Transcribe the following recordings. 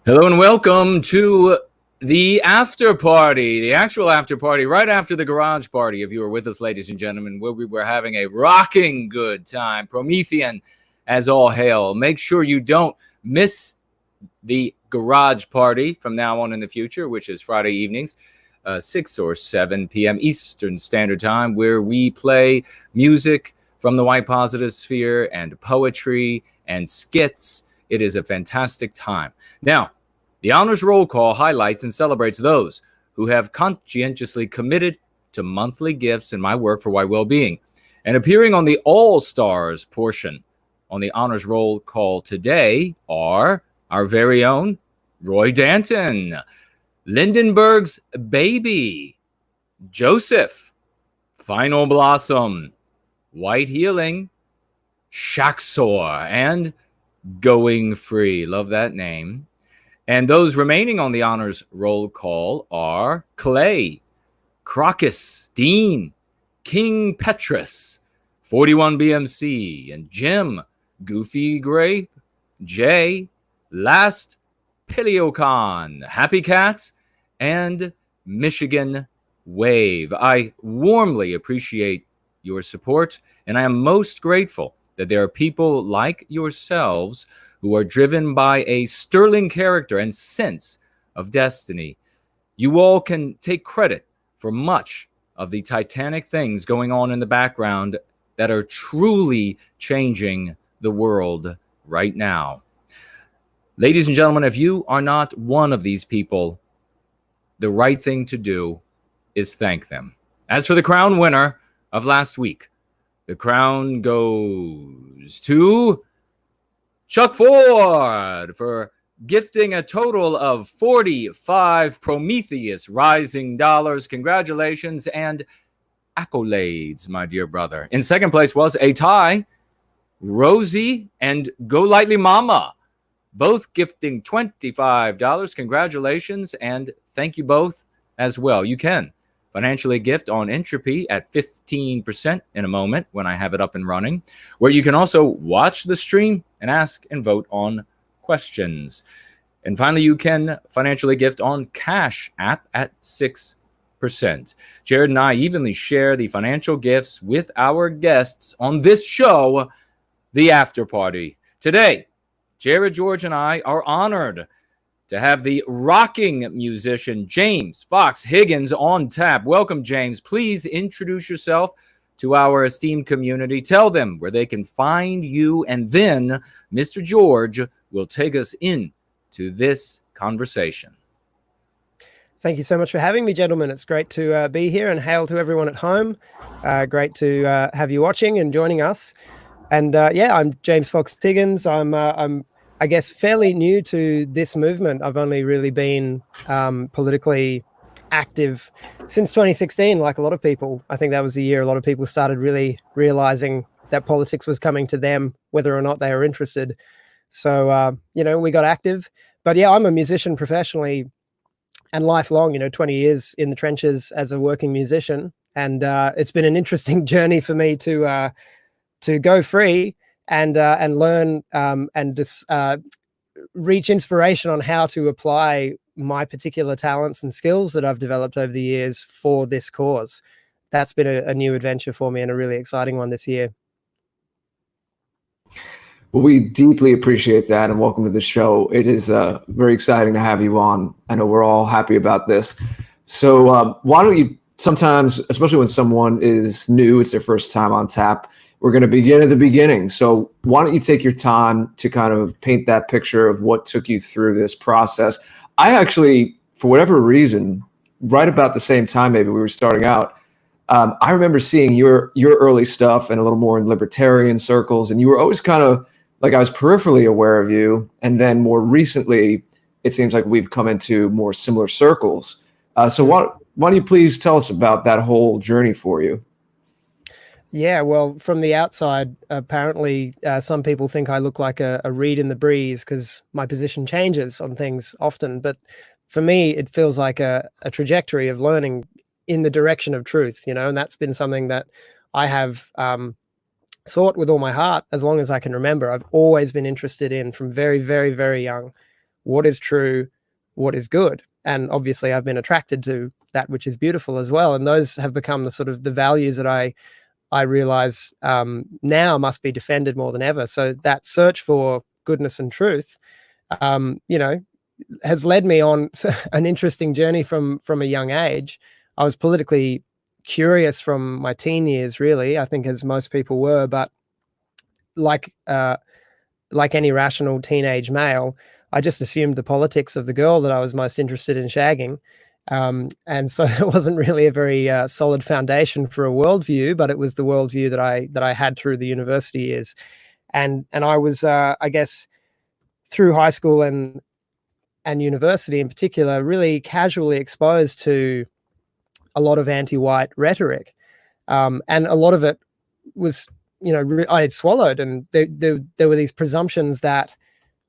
Hello and welcome to the after party, the actual after party, right after the garage party. If you were with us, ladies and gentlemen, where we were having a rocking good time, Promethean as all hail. Make sure you don't miss the garage party from now on in the future, which is Friday evenings, 6 or 7 p.m. Eastern Standard Time, where we play music from the white positive sphere and poetry and skits. It is a fantastic time. Now, the honors roll call highlights and celebrates those who have conscientiously committed to monthly gifts in my work for White Wellbeing. And appearing on the All Stars portion on the honors roll call today are our very own Roy Danton, Lindenberg's Baby, Joseph, Final Blossom, White Healing, Shaxor, and Going Free. Love that name. And those remaining on the honors roll call are Clay, Crocus, Dean, King Petrus, 41 BMC, and Jim, Goofy Grape, Jay, Last Piliocon, Happy Cat, and Michigan Wave. I warmly appreciate your support, and I am most grateful that there are people like yourselves who are driven by a sterling character and sense of destiny. You all can take credit for much of the titanic things going on in the background that are truly changing the world right now. Ladies and gentlemen, if you are not one of these people, the right thing to do is thank them. As for the crown winner of last week, the crown goes to Chuck Ford for gifting a total of 45 Prometheus Rising dollars. Congratulations and accolades, my dear brother. In second place was a tie, Rosie and Go Lightly Mama, both gifting $25. Congratulations and thank you both as well. You can financially gift on Entropy at 15% in a moment when I have it up and running, where you can also watch the stream and ask and vote on questions. And finally, you can financially gift on Cash App at 6%. Jared and I evenly share the financial gifts with our guests on this show, The After Party. Today, Jared, George, and I are honored to have the rocking musician James Fox Higgins on tap. Welcome, James. Please introduce yourself to our esteemed community. Tell them where they can find you, and then Mr. George will take us into this conversation. Thank you so much for having me, gentlemen. It's great to be here, and hail to everyone at home. Great to have you watching and joining us. And I'm James Fox Higgins. I'm I guess, fairly new to this movement. I've only really been politically active since 2016, like a lot of people. I think that was the year a lot of people started really realizing that politics was coming to them, whether or not they were interested. So, we got active. But yeah, I'm a musician professionally and lifelong, 20 years in the trenches as a working musician. And it's been an interesting journey for me to go free and learn and just reach inspiration on how to apply my particular talents and skills that I've developed over the years for this cause. That's been a new adventure for me and a really exciting one this year. Well, we deeply appreciate that, and welcome to the show. It is very exciting to have you on. I know we're all happy about this. So why don't you, sometimes, especially when someone is new, it's their first time on tap, we're going to begin at the beginning. So why don't you take your time to kind of paint that picture of what took you through this process? I actually, for whatever reason, right about the same time maybe we were starting out, I remember seeing your early stuff and a little more in libertarian circles, and you were always kind of like, I was peripherally aware of you. And then more recently, it seems like we've come into more similar circles. So why don't you please tell us about that whole journey for you? Yeah, well, from the outside, apparently some people think I look like a reed in the breeze because my position changes on things often. But for me, it feels like a trajectory of learning in the direction of truth, and that's been something that I have sought with all my heart as long as I can remember. I've always been interested in, from very, very, very young, what is true, what is good. And obviously I've been attracted to that which is beautiful as well. And those have become the sort of the values that I realize now must be defended more than ever. So that search for goodness and truth, has led me on an interesting journey from a young age. I was politically curious from my teen years, really, I think, as most people were, but like any rational teenage male, I just assumed the politics of the girl that I was most interested in shagging. And so it wasn't really a very solid foundation for a worldview, but it was the worldview that I had through the university years. And I was, I guess, through high school and university in particular, really casually exposed to a lot of anti-white rhetoric. And a lot of it was, I had swallowed, and there were these presumptions that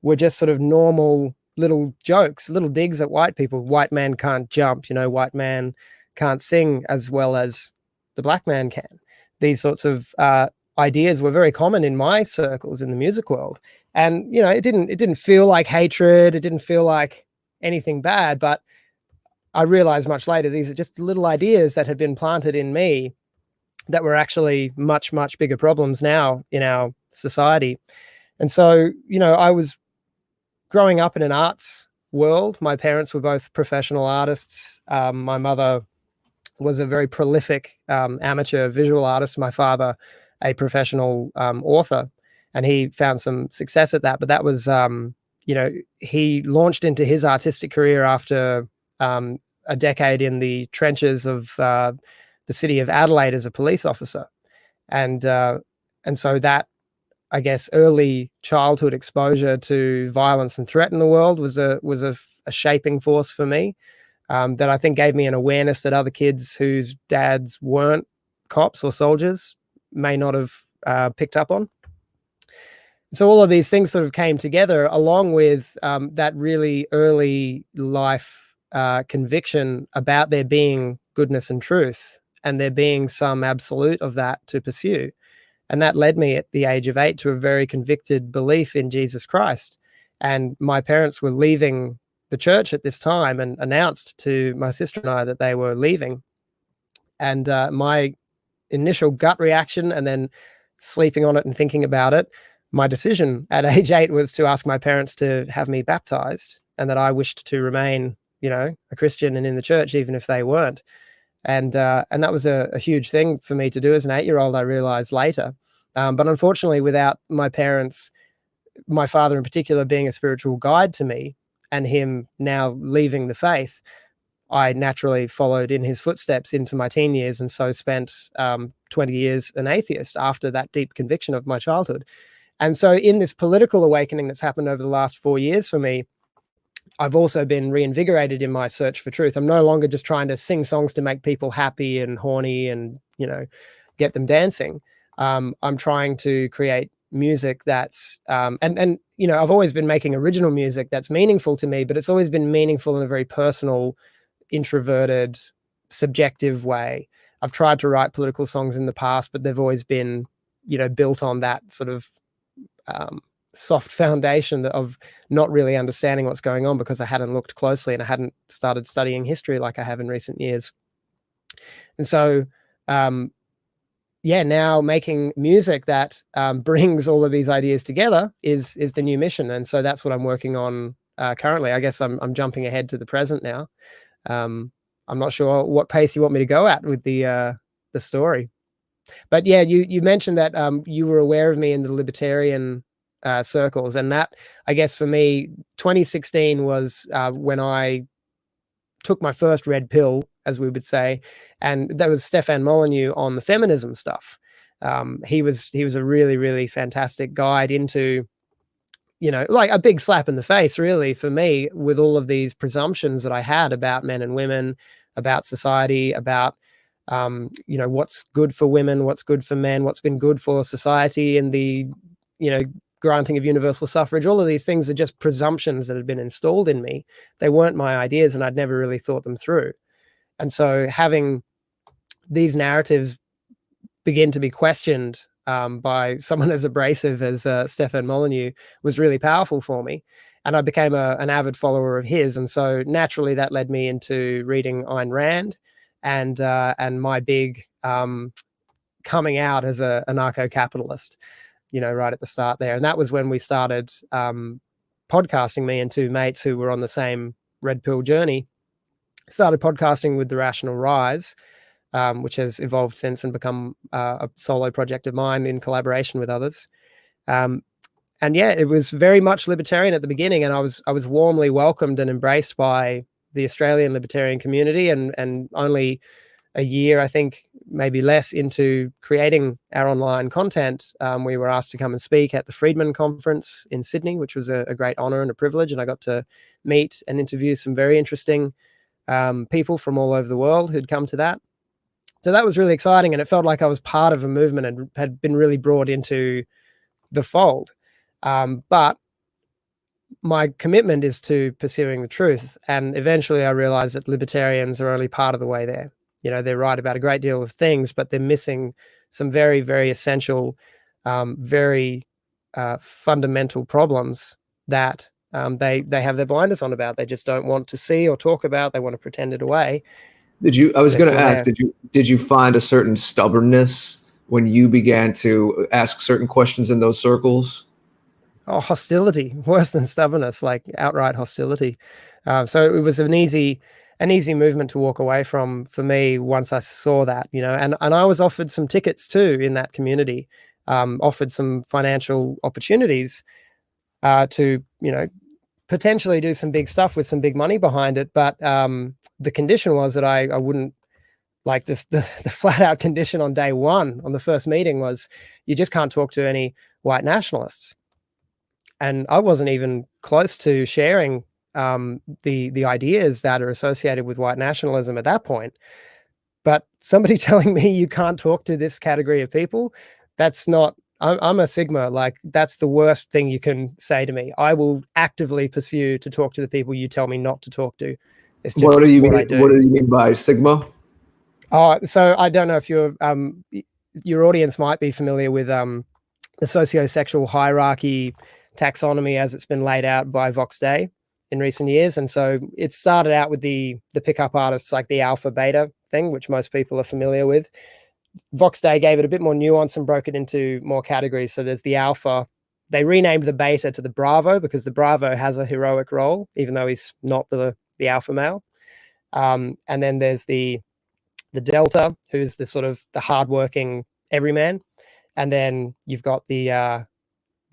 were just sort of normal little jokes, little digs at white people. White man can't jump, white man can't sing as well as the black man can. These sorts of ideas were very common in my circles in the music world. And, it didn't feel like hatred. It didn't feel like anything bad, but I realized much later, these are just little ideas that had been planted in me that were actually much, much bigger problems now in our society. And so, I was growing up in an arts world. My parents were both professional artists. My mother was a very prolific amateur visual artist. My father, a professional author, and he found some success at that. But that was, he launched into his artistic career after a decade in the trenches of the city of Adelaide as a police officer. And so that, I guess, early childhood exposure to violence and threat in the world was a shaping force for me, that I think gave me an awareness that other kids whose dads weren't cops or soldiers may not have picked up on. So all of these things sort of came together, along with that really early life conviction about there being goodness and truth, and there being some absolute of that to pursue. And that led me at the age of 8 to a very convicted belief in Jesus Christ. And my parents were leaving the church at this time and announced to my sister and I that they were leaving. And my initial gut reaction, and then sleeping on it and thinking about it, my decision at age 8 was to ask my parents to have me baptized, and that I wished to remain, a Christian and in the church, even if they weren't. And that was a huge thing for me to do as an 8-year-old, I realized later. But unfortunately, without my parents, my father in particular, being a spiritual guide to me, and him now leaving the faith, I naturally followed in his footsteps into my teen years, and so spent 20 years an atheist after that deep conviction of my childhood. And so in this political awakening that's happened over the last 4 years for me, I've also been reinvigorated in my search for truth. I'm no longer just trying to sing songs to make people happy and horny and, get them dancing. I'm trying to create music that's, I've always been making original music that's meaningful to me, but it's always been meaningful in a very personal, introverted, subjective way. I've tried to write political songs in the past, but they've always been, built on that sort of soft foundation of not really understanding what's going on, because I hadn't looked closely and I hadn't started studying history like I have in recent years. And so, now making music that brings all of these ideas together is the new mission. And so that's what I'm working on currently. I guess I'm jumping ahead to the present now. I'm not sure what pace you want me to go at with the story. But yeah, you mentioned that you were aware of me in the libertarian circles, and that, I guess, for me, 2016 was when I took my first red pill, as we would say, and that was Stefan Molyneux on the feminism stuff. He was a really, really fantastic guide into, like a big slap in the face, really, for me, with all of these presumptions that I had about men and women, about society, about what's good for women, what's good for men, what's been good for society, and the granting of universal suffrage. All of these things are just presumptions that had been installed in me. They weren't my ideas, and I'd never really thought them through. And so having these narratives begin to be questioned by someone as abrasive as Stefan Molyneux was really powerful for me. and I became an avid follower of his. And so naturally that led me into reading Ayn Rand and my big coming out as a anarcho-capitalist, right at the start there. And that was when we started podcasting, me and two mates who were on the same red pill journey, started podcasting with The Rational Rise, which has evolved since and become a solo project of mine in collaboration with others. And yeah, it was very much libertarian at the beginning, and I was warmly welcomed and embraced by the Australian libertarian community. And only a year, I think, maybe less into creating our online content, we were asked to come and speak at the Friedman Conference in Sydney, which was a great honor and a privilege. And I got to meet and interview some very interesting people from all over the world who'd come to that. So that was really exciting, and it felt like I was part of a movement and had been really brought into the fold. But my commitment is to pursuing the truth. And eventually I realized that libertarians are only part of the way there. They're right about a great deal of things, but they're missing some very, very essential, very fundamental problems that they have their blinders on about. They just don't want to see or talk about. They want to pretend it away. I was going to ask, did you find a certain stubbornness when you began to ask certain questions in those circles? Oh, hostility, worse than stubbornness, like outright hostility. So it was an easy movement to walk away from for me once I saw that, and I was offered some tickets too in that community, offered some financial opportunities to, potentially do some big stuff with some big money behind it. But the condition was that I wouldn't, like the flat out condition on day one, on the first meeting, was you just can't talk to any white nationalists. And I wasn't even close to sharing the ideas that are associated with white nationalism at that point. But somebody telling me you can't talk to this category of people, that's not, I'm a Sigma, like that's the worst thing you can say to me. I will actively pursue to talk to the people you tell me not to talk to. It's just what do you mean by Sigma? So I don't know if your audience might be familiar with the sociosexual hierarchy taxonomy as it's been laid out by Vox Day in recent years. And so it started out with the pickup artists, like the alpha beta thing, which most people are familiar with. Vox Day gave it a bit more nuance and broke it into more categories. So there's the alpha. They renamed the beta to the bravo because the bravo has a heroic role, even though he's not the alpha male. And then there's the delta, who's the sort of the hardworking everyman. And then you've got the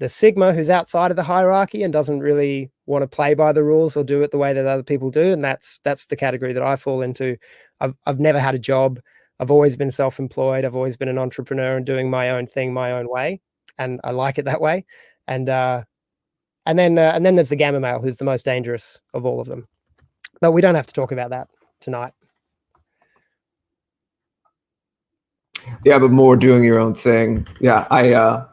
sigma, who's outside of the hierarchy and doesn't really want to play by the rules or do it the way that other people do. And that's the category that I fall into. I've never had a job. I've always been self-employed. I've always been an entrepreneur and doing my own thing, my own way. And I like it that way. And then there's the gamma male, who's the most dangerous of all of them. But we don't have to talk about that tonight. Yeah, but more doing your own thing. Yeah, I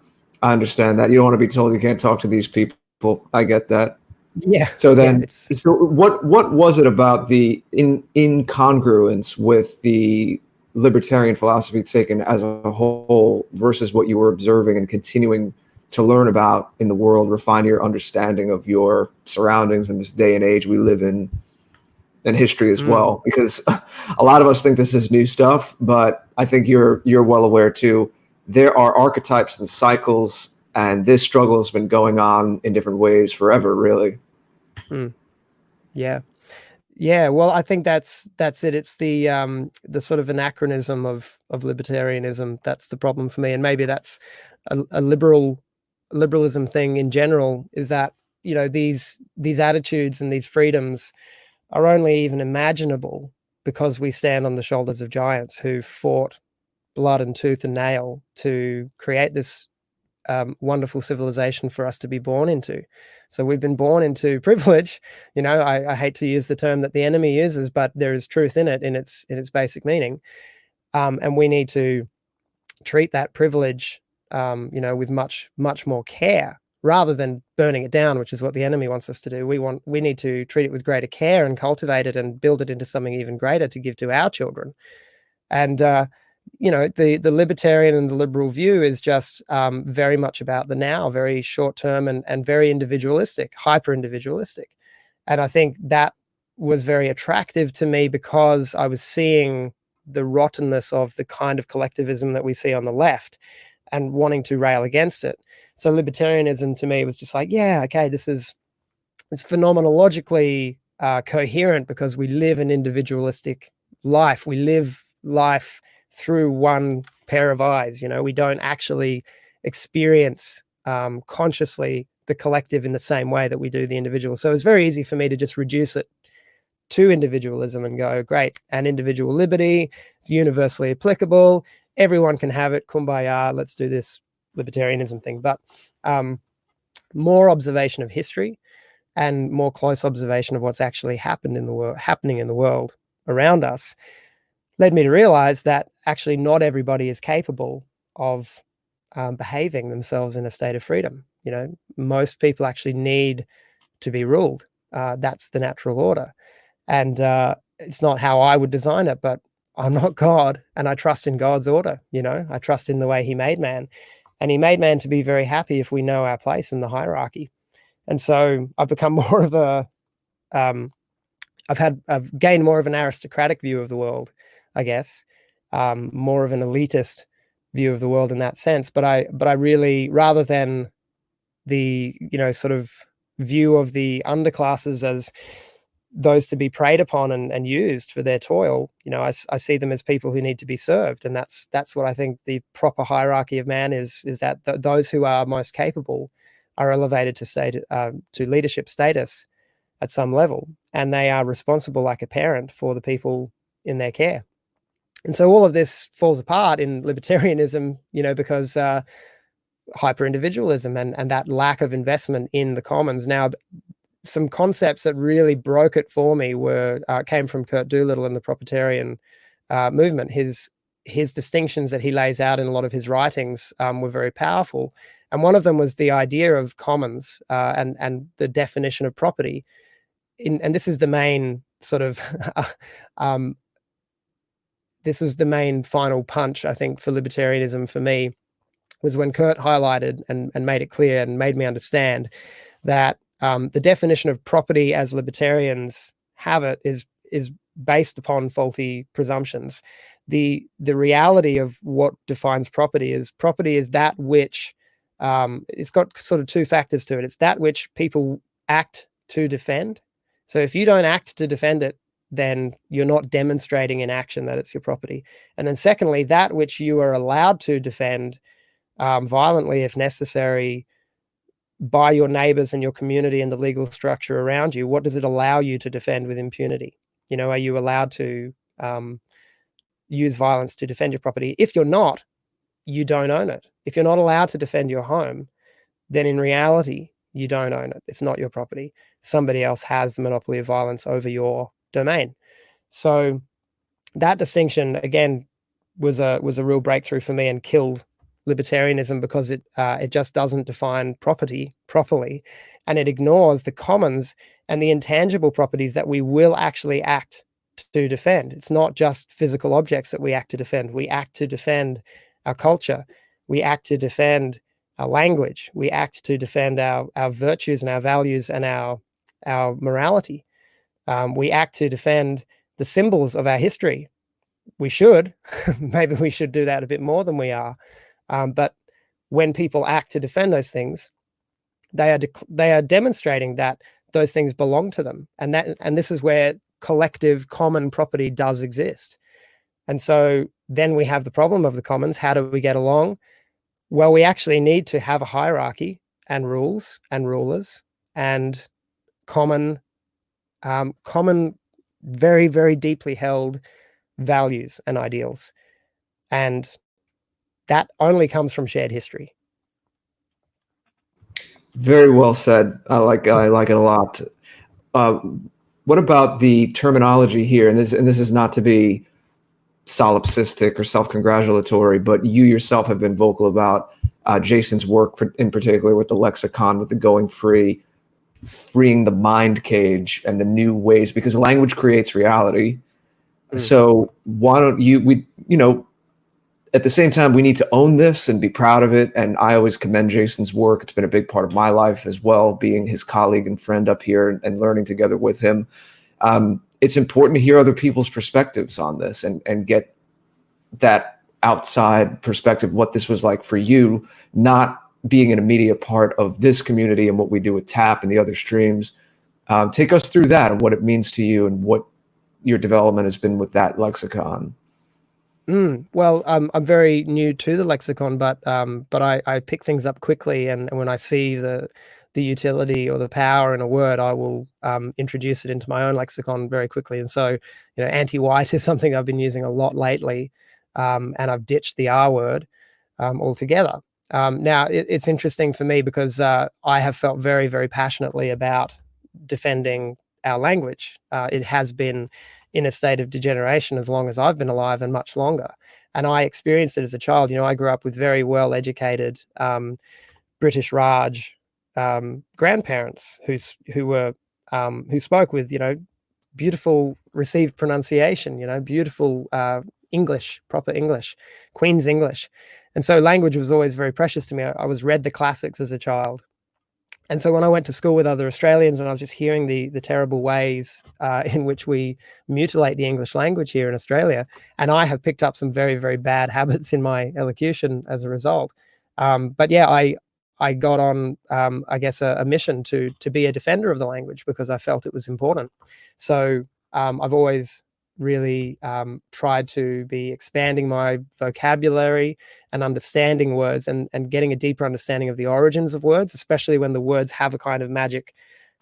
understand that. You don't want to be told you can't talk to these people. I get that. Yeah. So then, so what was it about the incongruence with the libertarian philosophy taken as a whole versus what you were observing and continuing to learn about in the world, refine your understanding of your surroundings in this day and age we live in, and history as well? Because a lot of us think this is new stuff, but I think you're well aware too. There are archetypes and cycles, and this struggle has been going on in different ways forever, really. Yeah. Well, I think that's it. It's the sort of anachronism of libertarianism. That's the problem for me. And maybe that's a liberalism thing in general, is that, these attitudes and these freedoms are only even imaginable because we stand on the shoulders of giants who fought blood and tooth and nail to create this wonderful civilization for us to be born into. So we've been born into privilege. I hate to use the term that the enemy uses, but there is truth in it, in its basic meaning. And we need to treat that privilege, with much, much more care, rather than burning it down, which is what the enemy wants us to do. We need to treat it with greater care and cultivate it and build it into something even greater to give to our children. And the libertarian and the liberal view is just very much about the now, very short term and very individualistic, hyper individualistic. And I think that was very attractive to me because I was seeing the rottenness of the kind of collectivism that we see on the left and wanting to rail against it. So libertarianism to me was just like, yeah, okay, it's phenomenologically coherent because we live an individualistic life. We live life through one pair of eyes. We don't actually experience consciously the collective in the same way that we do the individual. So it's very easy for me to just reduce it to individualism and go, great, and individual liberty, it's universally applicable, everyone can have it, kumbaya, let's do this libertarianism thing. But more observation of history and more close observation of what's actually happening in the world around us led me to realize that actually not everybody is capable of behaving themselves in a state of freedom. Most people actually need to be ruled. That's the natural order. And it's not how I would design it, but I'm not God, and I trust in God's order. I trust in the way he made man, and he made man to be very happy if we know our place in the hierarchy. And so I've become more of I've gained more of an aristocratic view of the world, I guess, more of an elitist view of the world in that sense. But I really, rather than the, sort of view of the underclasses as those to be preyed upon and used for their toil, I see them as people who need to be served. And that's what I think the proper hierarchy of man is that those who are most capable are elevated to leadership status at some level, and they are responsible like a parent for the people in their care. And so all of this falls apart in libertarianism, because hyper-individualism and that lack of investment in the commons. Now, some concepts that really broke it for me came from Kurt Doolittle and the Propertarian movement. His distinctions that he lays out in a lot of his writings were very powerful. And one of them was the idea of commons and the definition of property. And this is the main sort of this was the main final punch, I think, for libertarianism for me, was when Kurt highlighted and made it clear and made me understand that the definition of property as libertarians have it is based upon faulty presumptions. The reality of what defines property is that which it's got sort of two factors to it. It's that which people act to defend. So if you don't act to defend it, then you're not demonstrating in action that it's your property. And then secondly, that which you are allowed to defend violently, if necessary, by your neighbors and your community and the legal structure around you. What does it allow you to defend with impunity? Are you allowed to use violence to defend your property? If you're not, you don't own it. If you're not allowed to defend your home, then in reality, you don't own it. It's not your property. Somebody else has the monopoly of violence over your domain. So that distinction, again, was a real breakthrough for me and killed libertarianism, because it just doesn't define property properly, and it ignores the commons and the intangible properties that we will actually act to defend. It's not just physical objects that we act to defend. We act to defend our culture. We act to defend our language. We act to defend our virtues and our values and our morality. We act to defend the symbols of our history. We should. Maybe we should do that a bit more than we are. But when people act to defend those things, they are demonstrating that those things belong to them, and this is where collective common property does exist. And so then we have the problem of the commons. How do we get along? Well, we actually need to have a hierarchy and rules and rulers and common, very, very deeply held values and ideals. And that only comes from shared history. Very well said. I like it a lot. What about the terminology here? And this is not to be solipsistic or self-congratulatory, but you yourself have been vocal about Jason's work in particular with the lexicon, with the going free, freeing the mind cage and the new ways, because language creates reality. So why don't at the same time, we need to own this and be proud of it. And I always commend Jason's work. It's been a big part of my life as well, being his colleague and friend up here and learning together with him. It's important to hear other people's perspectives on this and get that outside perspective, what this was like for you, not being an immediate part of this community and what we do with TAP and the other streams. Take us through that and what it means to you and what your development has been with that lexicon. Well, I'm very new to the lexicon, but I pick things up quickly, and when I see the utility or the power in a word, I will introduce it into my own lexicon very quickly. And so, anti-white is something I've been using a lot lately, and I've ditched the R word altogether. Now, it's interesting for me because I have felt very, very passionately about defending our language. It has been in a state of degeneration as long as I've been alive, and much longer. And I experienced it as a child. I grew up with very well-educated British Raj grandparents who spoke with beautiful received pronunciation, beautiful English, proper English, Queen's English. And so language was always very precious to me. I was read the classics as a child. And so when I went to school with other Australians and I was just hearing the terrible ways in which we mutilate the English language here in Australia, and I have picked up some very, very bad habits in my elocution as a result. But yeah, I got on, I guess, a mission to be a defender of the language because I felt it was important. So I've always really tried to be expanding my vocabulary and understanding words and getting a deeper understanding of the origins of words, especially when the words have a kind of magic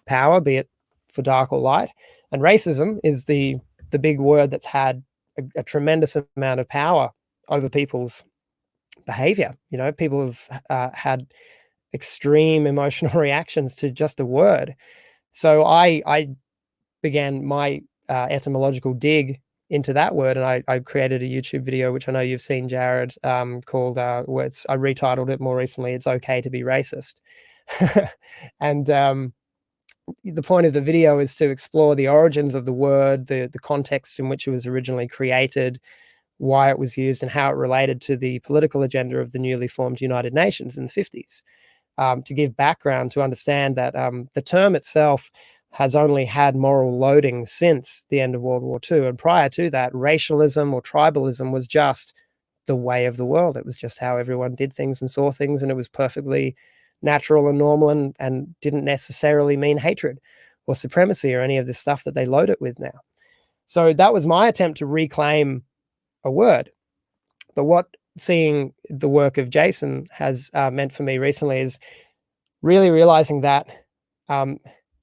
power, be it for dark or light. And racism is the big word that's had a tremendous amount of power over people's behavior. People have had extreme emotional reactions to just a word. So I began my etymological dig into that word, and I created a YouTube video, which I know you've seen, Jared, called I retitled it more recently, "It's Okay to Be Racist." And the point of the video is to explore the origins of the word, the context in which it was originally created, why it was used, and how it related to the political agenda of the newly formed United Nations in the 50s. To give background, to understand that the term itself has only had moral loading since the end of World War II. And prior to that, racialism or tribalism was just the way of the world. It was just how everyone did things and saw things, and it was perfectly natural and normal and didn't necessarily mean hatred or supremacy or any of the stuff that they load it with now. So that was my attempt to reclaim a word. But what seeing the work of Jason has meant for me recently is really realizing that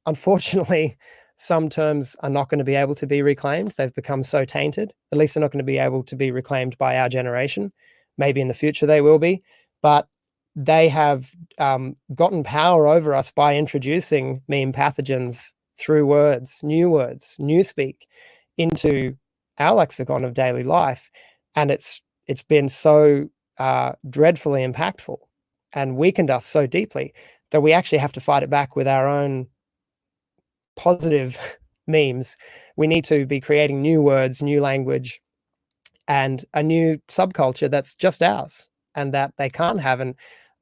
unfortunately, some terms are not going to be able to be reclaimed. They've become so tainted. At least they're not going to be able to be reclaimed by our generation. Maybe in the future they will be. But they have gotten power over us by introducing meme pathogens through words, new speak into our lexicon of daily life. And it's been so dreadfully impactful and weakened us so deeply that we actually have to fight it back with our own positive memes. We need to be creating new words, new language, and a new subculture that's just ours and that they can't have. And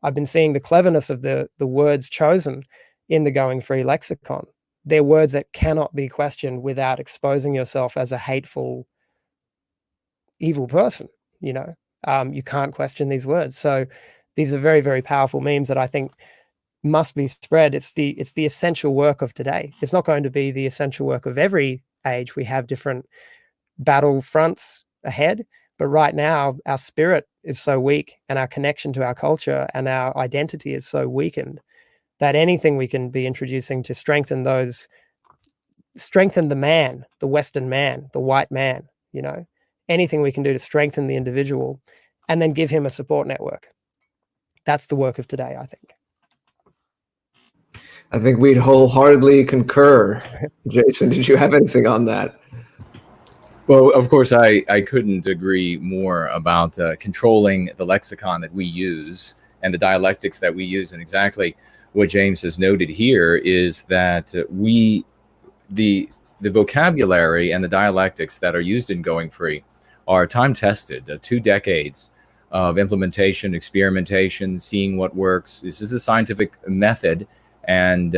I've been seeing the cleverness of the words chosen in the Going Free lexicon. They're words that cannot be questioned without exposing yourself as a hateful, evil person. You can't question these words. So these are very, very powerful memes that I think must be spread. It's the essential work of today. It's not going to be the essential work of every age. We have different battle fronts ahead, but right now our spirit is so weak and our connection to our culture and our identity is so weakened that anything we can be introducing to strengthen the man, the Western man, the white man, anything we can do to strengthen the individual and then give him a support network. That's the work of today, I think. I think we'd wholeheartedly concur. Jason, did you have anything on that? Well, of course, I couldn't agree more about controlling the lexicon that we use and the dialectics that we use. And exactly what James has noted here is that the vocabulary and the dialectics that are used in Going Free are time-tested, 2 decades of implementation, experimentation, seeing what works. This is a scientific method. And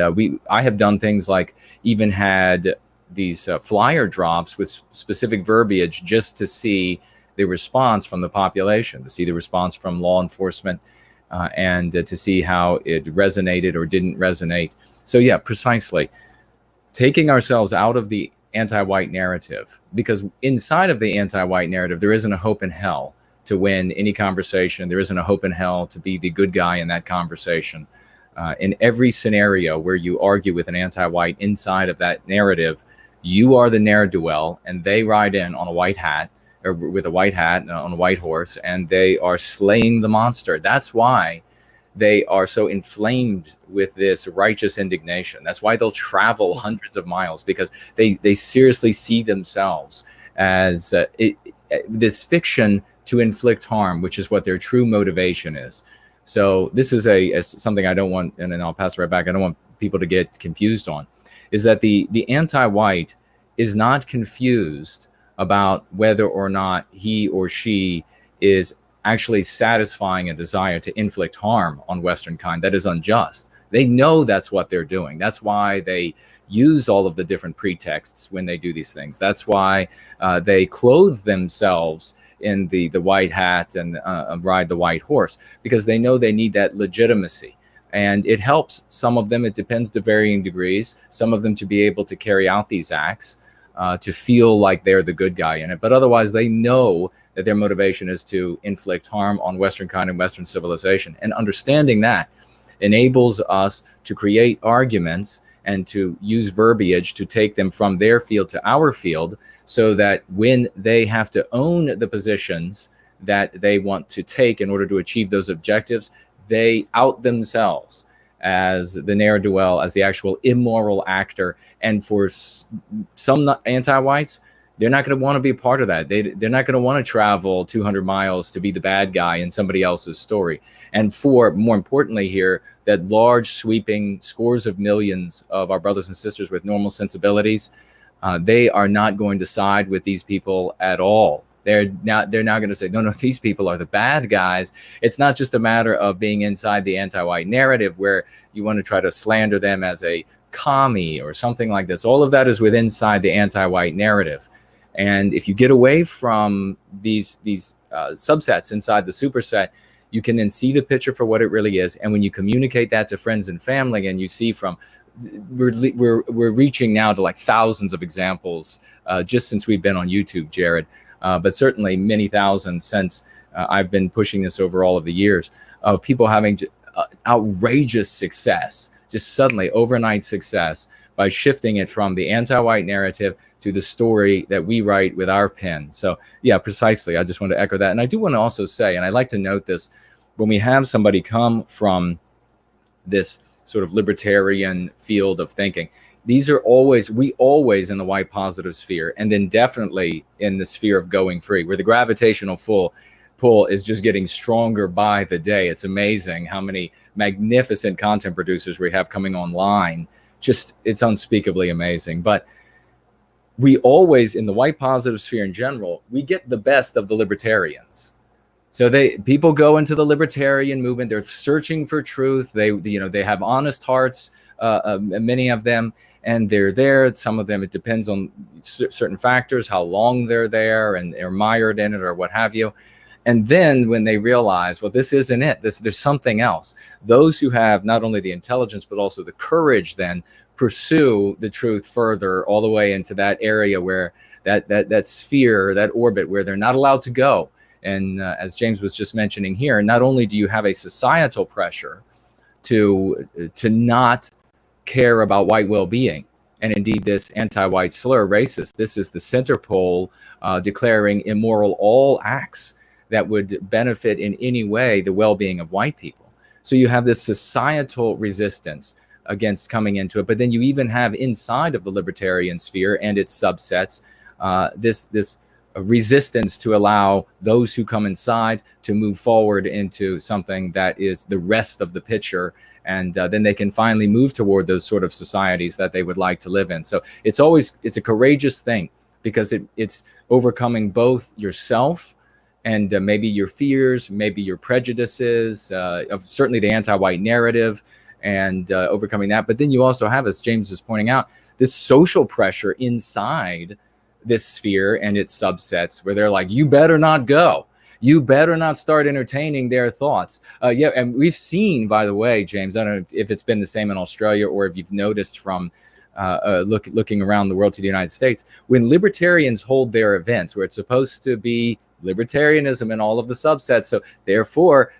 I have done things like even had these flyer drops with specific verbiage just to see the response from the population, to see the response from law enforcement, and to see how it resonated or didn't resonate. So yeah, precisely. Taking ourselves out of the anti-white narrative, because inside of the anti-white narrative, there isn't a hope in hell to win any conversation. There isn't a hope in hell to be the good guy in that conversation. In every scenario where you argue with an anti-white inside of that narrative, you are the ne'er-do-well, and they ride in on a white hat, or with a white hat on a white horse, and they are slaying the monster. That's why they are so inflamed with this righteous indignation. That's why they'll travel hundreds of miles, because they seriously see themselves as this fiction to inflict harm, which is what their true motivation is. So this is something I don't want, and then I'll pass it right back, I don't want people to get confused on, is that the anti-white is not confused about whether or not he or she is actually satisfying a desire to inflict harm on Western kind that is unjust. They know that's what they're doing. That's why they use all of the different pretexts when they do these things. That's why they clothe themselves in the white hat and ride the white horse, because they know they need that legitimacy. And it helps some of them, it depends to varying degrees, some of them to be able to carry out these acts, to feel like they're the good guy in it. But otherwise, they know that their motivation is to inflict harm on Western kind and Western civilization. And understanding that enables us to create arguments and to use verbiage to take them from their field to our field, so that when they have to own the positions that they want to take in order to achieve those objectives, they out themselves as the ne'er-do-well, as the actual immoral actor. And for some anti-whites, they're not going to want to be a part of that. They're not going to want to travel 200 miles to be the bad guy in somebody else's story. And for, more importantly here, that large sweeping scores of millions of our brothers and sisters with normal sensibilities, they are not going to side with these people at all. They're not going to say, no, these people are the bad guys. It's not just a matter of being inside the anti-white narrative where you want to try to slander them as a commie or something like this. All of that is within inside the anti-white narrative. And if you get away from these subsets inside the superset, you can then see the picture for what it really is. And when you communicate that to friends and family, and you see from, we're reaching now to like thousands of examples just since we've been on YouTube, Jared, but certainly many thousands since I've been pushing this over all of the years, of people having outrageous success, just suddenly overnight success, by shifting it from the anti-white narrative to the story that we write with our pen. So yeah, precisely. I just want to echo that. And I do want to also say, and I'd like to note this, when we have somebody come from this sort of libertarian field of thinking, we always in the white positive sphere, and then definitely in the sphere of going free, where the gravitational pull is just getting stronger by the day. It's amazing how many magnificent content producers we have coming online. Just, it's unspeakably amazing. But we always, in the white positive sphere in general, we get the best of the libertarians. So people go into the libertarian movement. They're searching for truth. They have honest hearts, many of them, and they're there. Some of them, it depends on certain factors, how long they're there, and they're mired in it or what have you. And then when they realize, well, this isn't it, there's something else, those who have not only the intelligence but also the courage then pursue the truth further, all the way into that area where that sphere, that orbit where they're not allowed to go. And as James was just mentioning here, not only do you have a societal pressure to not care about white well-being, and indeed this anti-white slur, racist, this is the center pole declaring immoral all acts that would benefit in any way the well-being of white people. So you have this societal resistance against coming into it, but then you even have inside of the libertarian sphere and its subsets this resistance to allow those who come inside to move forward into something that is the rest of the picture, and then they can finally move toward those sort of societies that they would like to live in. So it's a courageous thing, because it's overcoming both yourself and maybe your fears, maybe your prejudices, of certainly the anti-white narrative, and overcoming that. But then you also have, as James is pointing out, this social pressure inside this sphere and its subsets where they're like, you better not go. You better not start entertaining their thoughts. Yeah, and we've seen, by the way, James, I don't know if it's been the same in Australia or if you've noticed from looking around the world to the United States, when libertarians hold their events where it's supposed to be libertarianism and all of the subsets, so therefore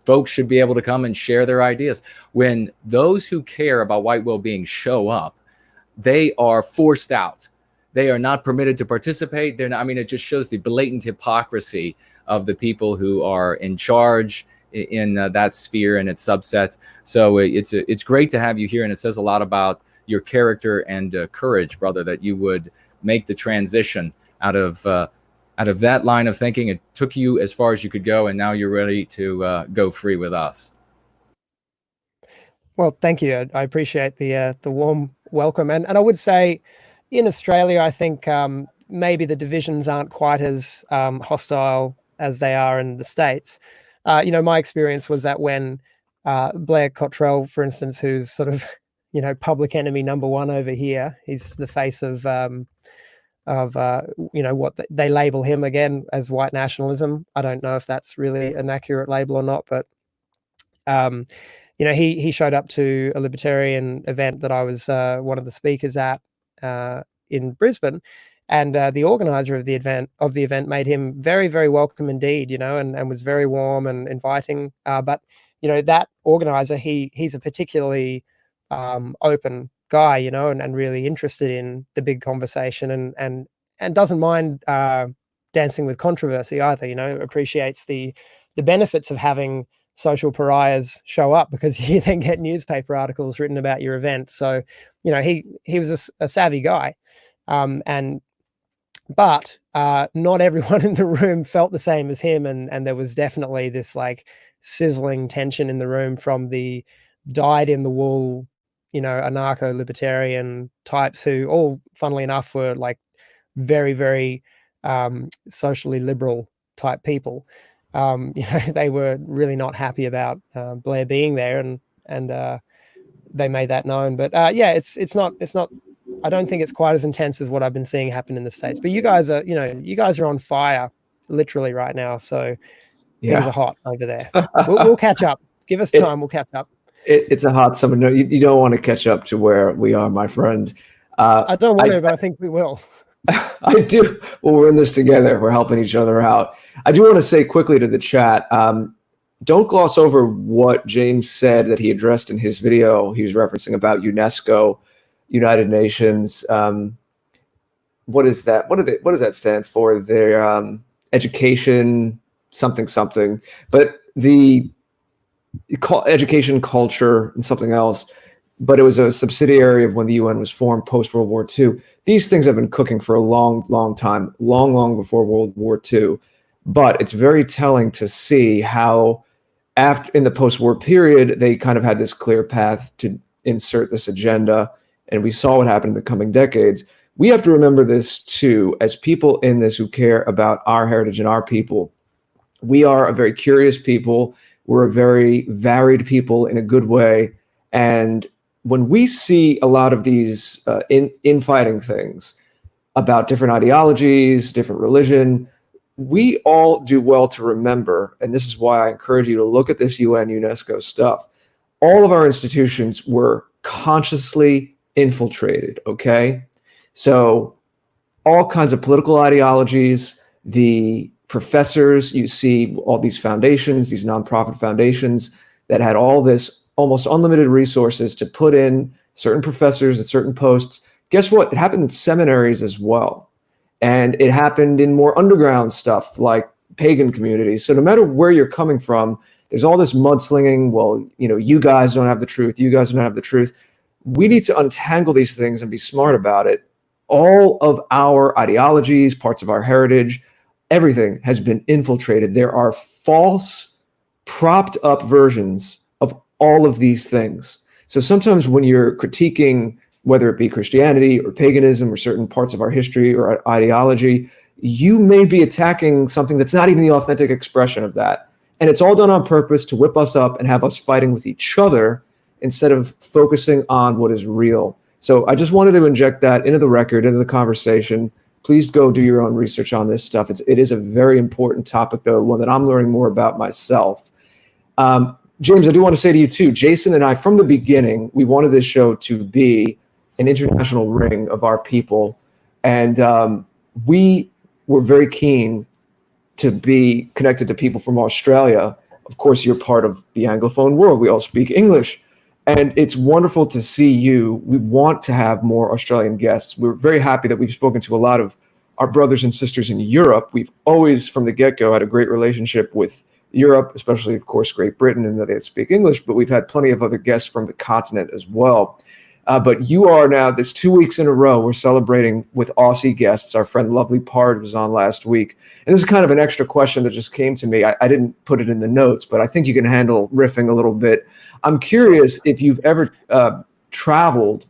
folks should be able to come and share their ideas. When those who care about white well-being show up, they are forced out. They are not permitted to participate. They're not, I mean, it just shows the blatant hypocrisy of the people who are in charge in that sphere and its subsets. So it's great to have you here, and it says a lot about your character and courage, brother, that you would make the transition out of that line of thinking. It took you as far as you could go, and now you're ready to go free with us. Well, thank you. I appreciate the warm welcome, and I would say, in Australia, I think maybe the divisions aren't quite as hostile as they are in the States. My experience was that when Blair Cottrell, for instance, who's sort of, public enemy number one over here, he's the face of what they label him again as white nationalism. I don't know if that's really an accurate label or not, but he showed up to a libertarian event that I was one of the speakers at in Brisbane, and the organizer of the event made him very, very welcome indeed, and was very warm and inviting. But that organizer, he's a particularly open guy, and really interested in the big conversation, and doesn't mind dancing with controversy either. Appreciates the benefits of having social pariahs show up, because you then get newspaper articles written about your event. So, he was a savvy guy. But not everyone in the room felt the same as him. And there was definitely this like sizzling tension in the room from the dyed in the wool, anarcho-libertarian types who all, funnily enough, were like very, very socially liberal type people. They were really not happy about Blair being there, and they made that known. But it's not. I don't think it's quite as intense as what I've been seeing happen in the States. But you guys are on fire, literally right now. So things are hot over there. We'll catch up. Give us time. We'll catch up. It's a hot summer. No, you don't want to catch up to where we are, my friend. I don't want to, but I think we will. I do. Well, we're in this together. We're helping each other out. I do want to say quickly to the chat, don't gloss over what James said that he addressed in his video. He was referencing about UNESCO, United Nations. What is that? What does that stand for? Their education, something. But the education, culture, and something else. But it was a subsidiary of when the UN was formed post World War II. These things have been cooking for a long, long time, long before World War II. But it's very telling to see how, after in the post-war period, they kind of had this clear path to insert this agenda, and we saw what happened in the coming decades. We have to remember this too, as people in this who care about our heritage and our people. We are a very curious people. We're a very varied people in a good way, and when we see a lot of these infighting things about different ideologies, different religion, we all do well to remember, and this is why I encourage you to look at this UN UNESCO stuff. All of our institutions were consciously infiltrated, okay? So all kinds of political ideologies, the professors, you see all these foundations, these nonprofit foundations that had all this almost unlimited resources to put in certain professors at certain posts. Guess what? It happened in seminaries as well. And it happened in more underground stuff like pagan communities. So no matter where you're coming from, there's all this mudslinging. Well, you guys don't have the truth. You guys don't have the truth. We need to untangle these things and be smart about it. All of our ideologies, parts of our heritage, everything has been infiltrated. There are false, propped up versions of all of these things. So sometimes when you're critiquing, whether it be Christianity or paganism or certain parts of our history or ideology, you may be attacking something that's not even the authentic expression of that. And it's all done on purpose to whip us up and have us fighting with each other instead of focusing on what is real. So I just wanted to inject that into the record, into the conversation. Please go do your own research on this stuff. It is a very important topic, though, one that I'm learning more about myself. James, I do want to say to you, too, Jason and I, from the beginning, we wanted this show to be an international ring of our people. And we were very keen to be connected to people from Australia. Of course, you're part of the Anglophone world. We all speak English. And it's wonderful to see you. We want to have more Australian guests. We're very happy that we've spoken to a lot of our brothers and sisters in Europe. We've always, from the get-go, had a great relationship with Europe, especially, of course, Great Britain, and that they speak English. But we've had plenty of other guests from the continent as well. But you are now, this 2 weeks in a row, we're celebrating with Aussie guests. Our friend Lovely Pard was on last week. And this is kind of an extra question that just came to me. I didn't put it in the notes, but I think you can handle riffing a little bit. I'm curious if you've ever traveled.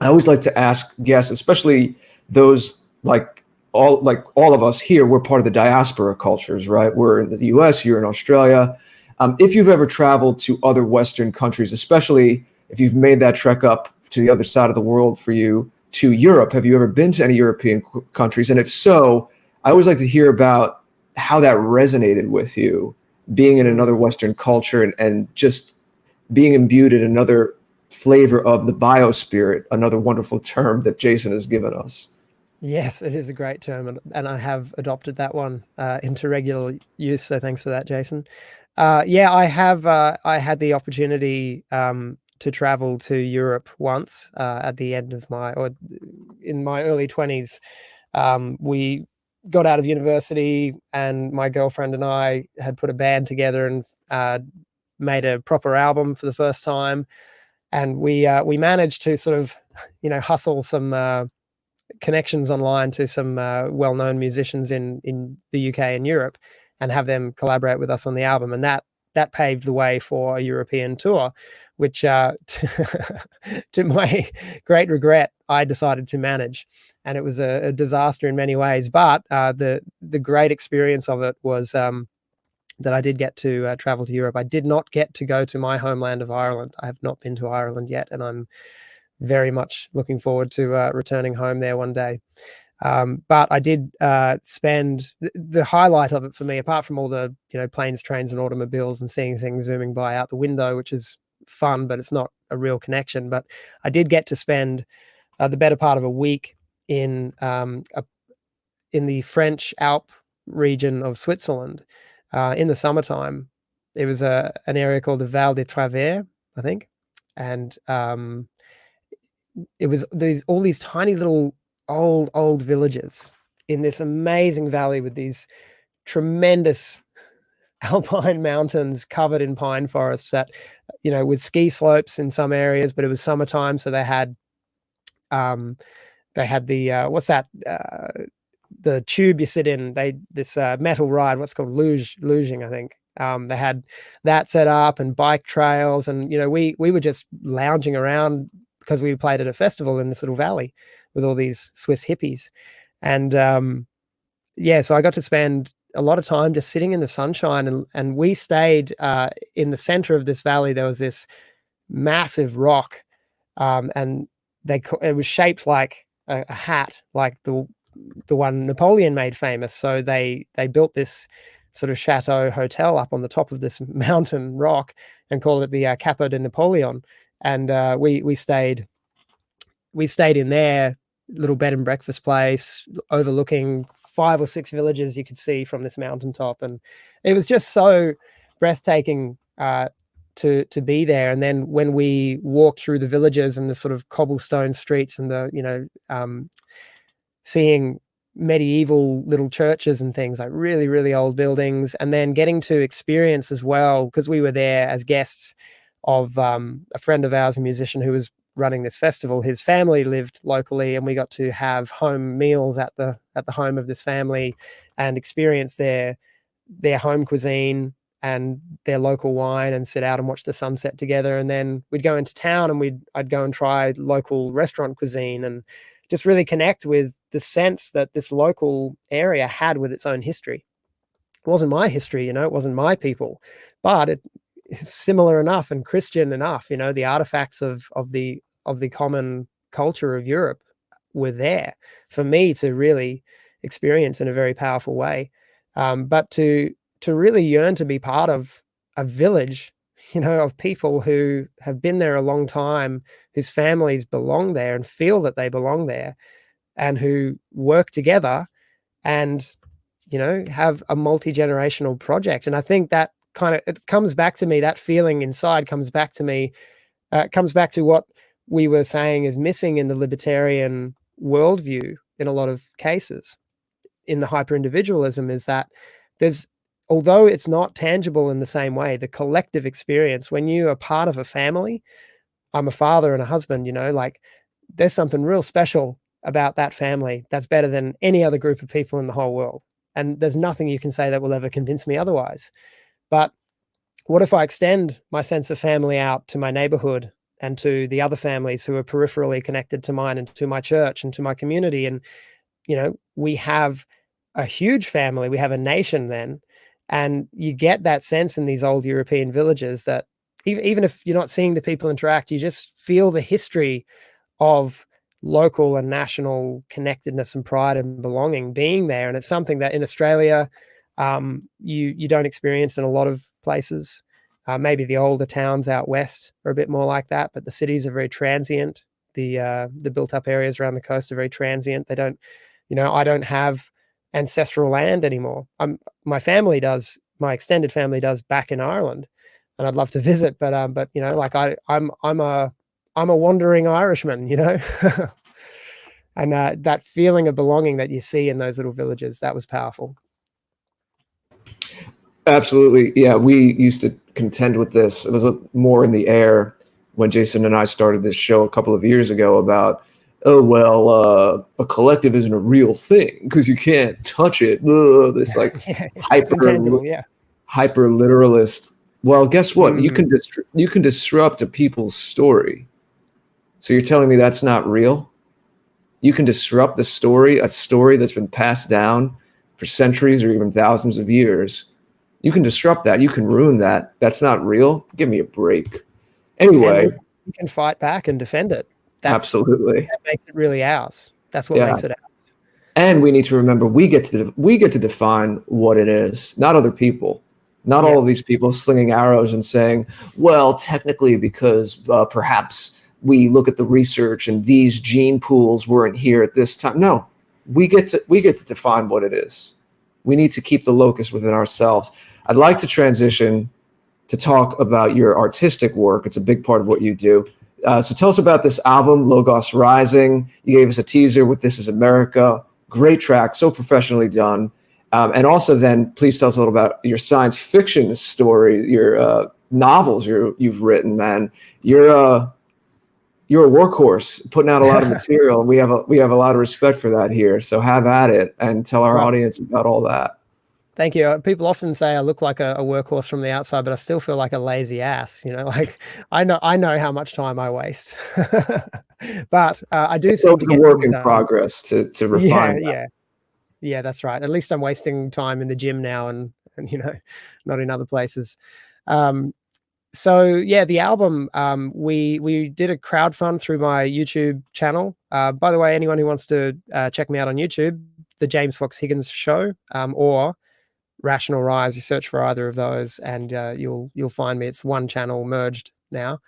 I always like to ask guests, especially those like all of us here, we're part of the diaspora cultures, right? We're in the US, you're in Australia. If you've ever traveled to other Western countries, especially if you've made that trek up to the other side of the world for you, to Europe, have you ever been to any European countries? And if so, I always like to hear about how that resonated with you, being in another Western culture and just being imbued in another flavor of the biospirit, another wonderful term that Jason has given us. Yes, it is a great term, and I have adopted that one into regular use. So thanks for that, Jason. Yeah, I have. I had the opportunity to travel to Europe once at the end of in my early 20s. We got out of university, and my girlfriend and I had put a band together and made a proper album for the first time. And we managed to sort of, hustle some connections online to some well-known musicians in the UK and Europe, and have them collaborate with us on the album. And that paved the way for a European tour, which to my great regret, I decided to manage. And it was a disaster in many ways. But the great experience of it was that I did get to travel to Europe. I did not get to go to my homeland of Ireland. I have not been to Ireland yet, and I'm very much looking forward to returning home there one day. But I did spend the highlight of it for me, apart from all the planes, trains, and automobiles and seeing things zooming by out the window, which is fun, but it's not a real connection. But I did get to spend the better part of a week in the French Alp region of Switzerland in the summertime. It was an area called the Val de Travers, I think, and it was all these tiny little old villages in this amazing valley with these tremendous alpine mountains covered in pine forests that, with ski slopes in some areas, but it was summertime. So they had the, what's that? The tube you sit in, this metal ride, what's called luging, I think. They had that set up and bike trails. And, we were just lounging around because we played at a festival in this little valley with all these Swiss hippies. And so I got to spend a lot of time just sitting in the sunshine, and we stayed in the center of this valley. There was this massive rock, and it was shaped like a hat, like the one Napoleon made famous. So they built this sort of chateau hotel up on the top of this mountain rock and called it the Capo de Napoleon. And we stayed in their little bed and breakfast place overlooking 5 or 6 villages you could see from this mountaintop. And it was just so breathtaking to be there. And then when we walked through the villages and the sort of cobblestone streets and the, seeing medieval little churches and things, like really, really old buildings, and then getting to experience as well, because we were there as guests of a friend of ours, a musician who was running this festival. His family lived locally, and we got to have home meals at the home of this family and experience their home cuisine and their local wine and sit out and watch the sunset together. And then we'd go into town and I'd go and try local restaurant cuisine and just really connect with the sense that this local area had with its own history. It wasn't my history, it wasn't my people, but it's similar enough and Christian enough. The artifacts of the common culture of Europe were there for me to really experience in a very powerful way. But to really yearn to be part of a village, of people who have been there a long time, whose families belong there and feel that they belong there, and who work together and have a multi-generational project. And I think that it comes back to me, that feeling inside comes back to me, comes back to what we were saying is missing in the libertarian worldview in a lot of cases in the hyper-individualism, is that although it's not tangible in the same way, the collective experience, when you are part of a family, I'm a father and a husband, there's something real special about that family that's better than any other group of people in the whole world. And there's nothing you can say that will ever convince me otherwise. But what if I extend my sense of family out to my neighborhood and to the other families who are peripherally connected to mine and to my church and to my community? And, we have a huge family, we have a nation then. And you get that sense in these old European villages that even if you're not seeing the people interact, you just feel the history of local and national connectedness and pride and belonging being there. And it's something that in Australia, you don't experience in a lot of places. Maybe the older towns out west are a bit more like that, but the cities are very transient. The built up areas around the coast are very transient. They don't, I don't have ancestral land anymore. My family does, my extended family does back in Ireland, and I'd love to visit, but I'm a wandering Irishman, and that feeling of belonging that you see in those little villages, that was powerful. Absolutely. Yeah, we used to contend with this. It was more in the air when Jason and I started this show a couple of years ago about, a collective isn't a real thing because you can't touch it. This hyper literalist. Well, guess what? Mm-hmm. You can disrupt a people's story. So you're telling me that's not real? You can disrupt a story that's been passed down for centuries or even thousands of years. You can disrupt that. You can ruin that. That's not real. Give me a break. Anyway, you can fight back and defend it. Absolutely. That makes it really ours. That's what makes it ours. And we need to remember we get to define what it is, not other people. Not all of these people slinging arrows and saying, well, technically because perhaps we look at the research and these gene pools weren't here at this time. No, we get to define what it is. We need to keep the locus within ourselves. I'd like to transition to talk about your artistic work. It's a big part of what you do. So tell us about this album, Logos Rising. You gave us a teaser with This Is America. Great track, so professionally done. And also then, please tell us a little about your science fiction story, your novels you've written, man. You're a workhorse, putting out a lot of material. We have a lot of respect for that here. So have at it and tell our audience about all that. Thank you. People often say I look like a workhorse from the outside, but I still feel like a lazy ass. I know how much time I waste, but I do. So it's a work in progress to refine. Yeah, that's right. At least I'm wasting time in the gym now, and not in other places. So yeah, the album, we did a crowdfund through my YouTube channel. By the way, anyone who wants to check me out on YouTube, the James Fox Higgins Show, or Rational Rise, you search for either of those and you'll find me. It's one channel merged now.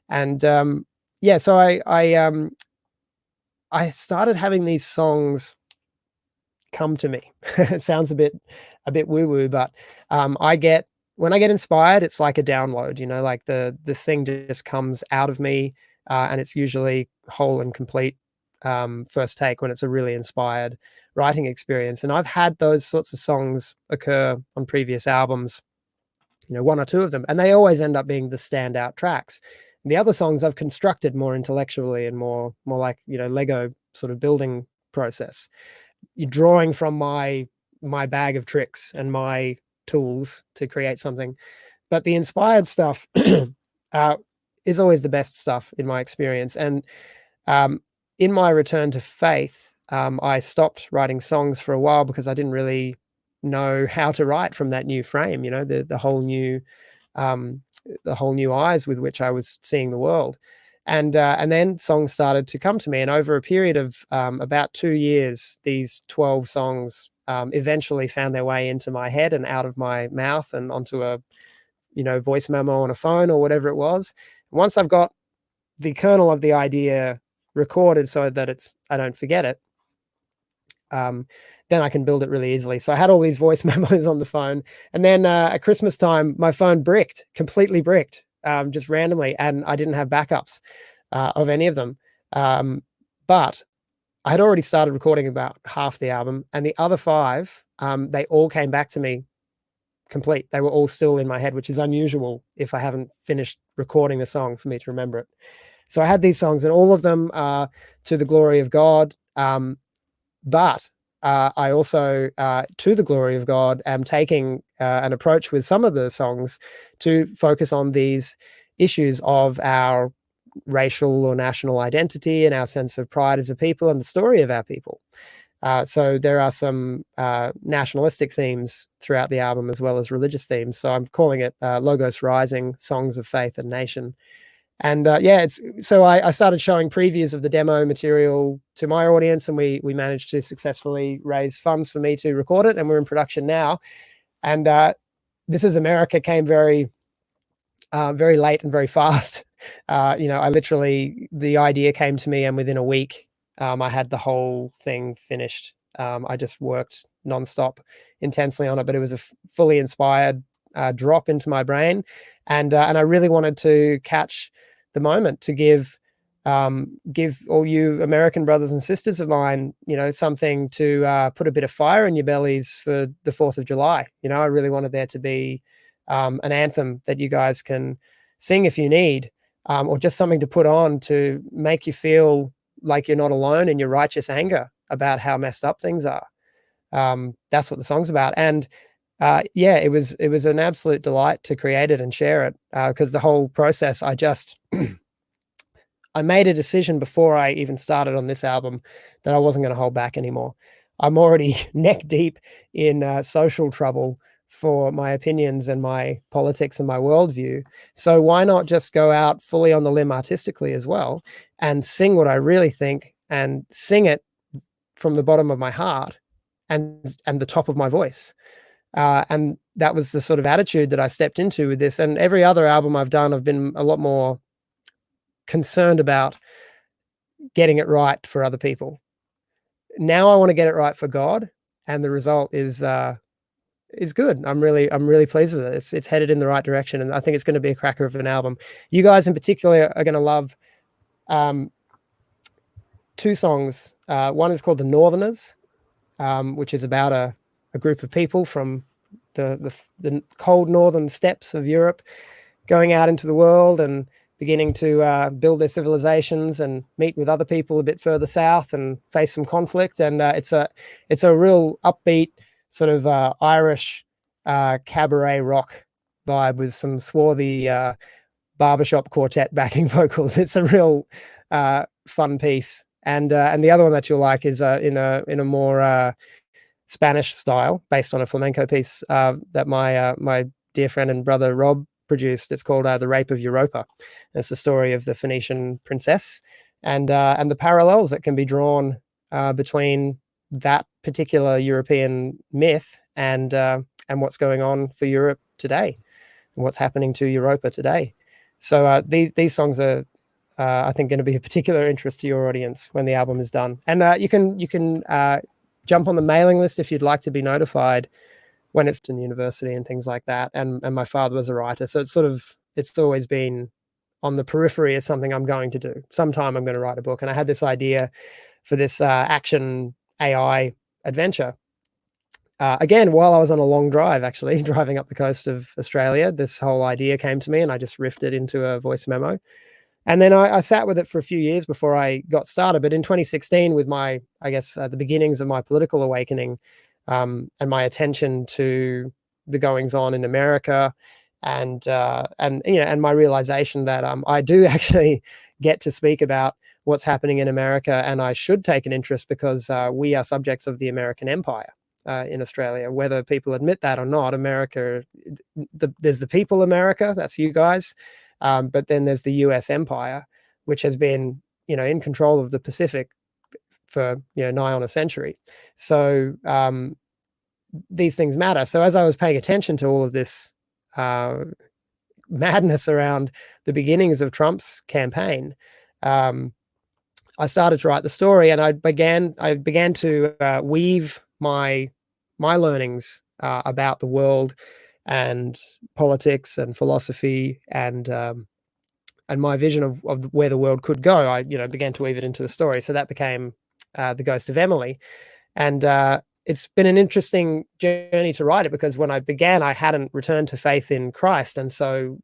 And so I started having these songs come to me. It sounds a bit woo-woo, but when I get inspired, it's like a download, like the thing just comes out of me, and it's usually whole and complete first take when it's a really inspired writing experience. And I've had those sorts of songs occur on previous albums, one or two of them, and they always end up being the standout tracks. And the other songs I've constructed more intellectually and more like, Lego sort of building process. You're drawing from my bag of tricks and my tools to create something. But the inspired stuff is always the best stuff in my experience. And in my return to faith, I stopped writing songs for a while because I didn't really know how to write from that new frame, the whole new eyes with which I was seeing the world. And then songs started to come to me. And over a period of about 2 years, these 12 songs eventually found their way into my head and out of my mouth and onto a, voice memo on a phone or whatever it was. Once I've got the kernel of the idea recorded so that I don't forget it, then I can build it really easily. So I had all these voice memos on the phone, and then at Christmas time, my phone completely bricked, just randomly, and I didn't have backups of any of them. But I had already started recording about half the album, and the other 5, they all came back to me complete. They were all still in my head, which is unusual if I haven't finished recording the song for me to remember it. So I had these songs, and all of them are to the glory of God. But I also, to the glory of God, am taking an approach with some of the songs to focus on these issues of our racial or national identity and our sense of pride as a people and the story of our people. So there are some nationalistic themes throughout the album as well as religious themes. So I'm calling it Logos Rising, Songs of Faith and Nation. And I started showing previews of the demo material to my audience, and we managed to successfully raise funds for me to record it, and we're in production now. And This Is America came very late and very fast. The idea came to me, and within a week, I had the whole thing finished. I just worked nonstop, intensely on it, but it was a fully inspired drop into my brain, and I really wanted to catch the moment to give all you American brothers and sisters of mine, something to put a bit of fire in your bellies for the 4th of July. I really wanted there to be an anthem that you guys can sing if you need, or just something to put on to make you feel like you're not alone in your righteous anger about how messed up things are. That's what the song's about. And it was an absolute delight to create it and share it, because the whole process, I made a decision before I even started on this album that I wasn't going to hold back anymore. I'm already neck deep in social trouble for my opinions and my politics and my worldview. So why not just go out fully on the limb artistically as well and sing what I really think, and sing it from the bottom of my heart and the top of my voice. And that was the sort of attitude that I stepped into with this. And every other album I've done, I've been a lot more concerned about getting it right for other people. Now I want to get it right for God, and the result is good. I'm really pleased with it. It's headed in the right direction, and I think it's going to be a cracker of an album. You guys in particular are going to love 2 songs. One is called The Northerners, which is about a group of people from the cold northern steppes of Europe going out into the world and beginning to build their civilizations and meet with other people a bit further south and face some conflict. And it's a real upbeat sort of Irish cabaret rock vibe with some swarthy barbershop quartet backing vocals. It's a real fun piece. And the other one that you'll like is in a more Spanish style, based on a flamenco piece that my dear friend and brother Rob produced. It's called The Rape of Europa. It's the story of the Phoenician princess, and the parallels that can be drawn between that particular European myth and what's going on for Europe today, and what's happening to Europa today. So these songs are, I think, going to be a particular interest to your audience when the album is done. And you can jump on the mailing list if you'd like to be notified when it's in university and things like that. And my father was a writer, so it's always been on the periphery as something I'm going to do. Sometime I'm going to write a book. And I had this idea for this action AI adventure. Again, while I was on a long drive, actually, driving up the coast of Australia, this whole idea came to me, and I just riffed it into a voice memo. And then I sat with it for a few years before I got started. But in 2016, with my, the beginnings of my political awakening, and my attention to the goings on in America, and my realization that I do actually get to speak about what's happening in America, and I should take an interest because we are subjects of the American empire in Australia, whether people admit that or not. America, there's the people America, that's you guys, but then there's the US empire, which has been, in control of the Pacific for, nigh on a century. So these things matter. So as I was paying attention to all of this madness around the beginnings of Trump's campaign, I started to write the story, and I began to weave my learnings about the world and politics and philosophy and my vision of where the world could go. I began to weave it into the story. So that became The Ghost of Emily, and it's been an interesting journey to write it, because when I began, I hadn't returned to faith in Christ, and so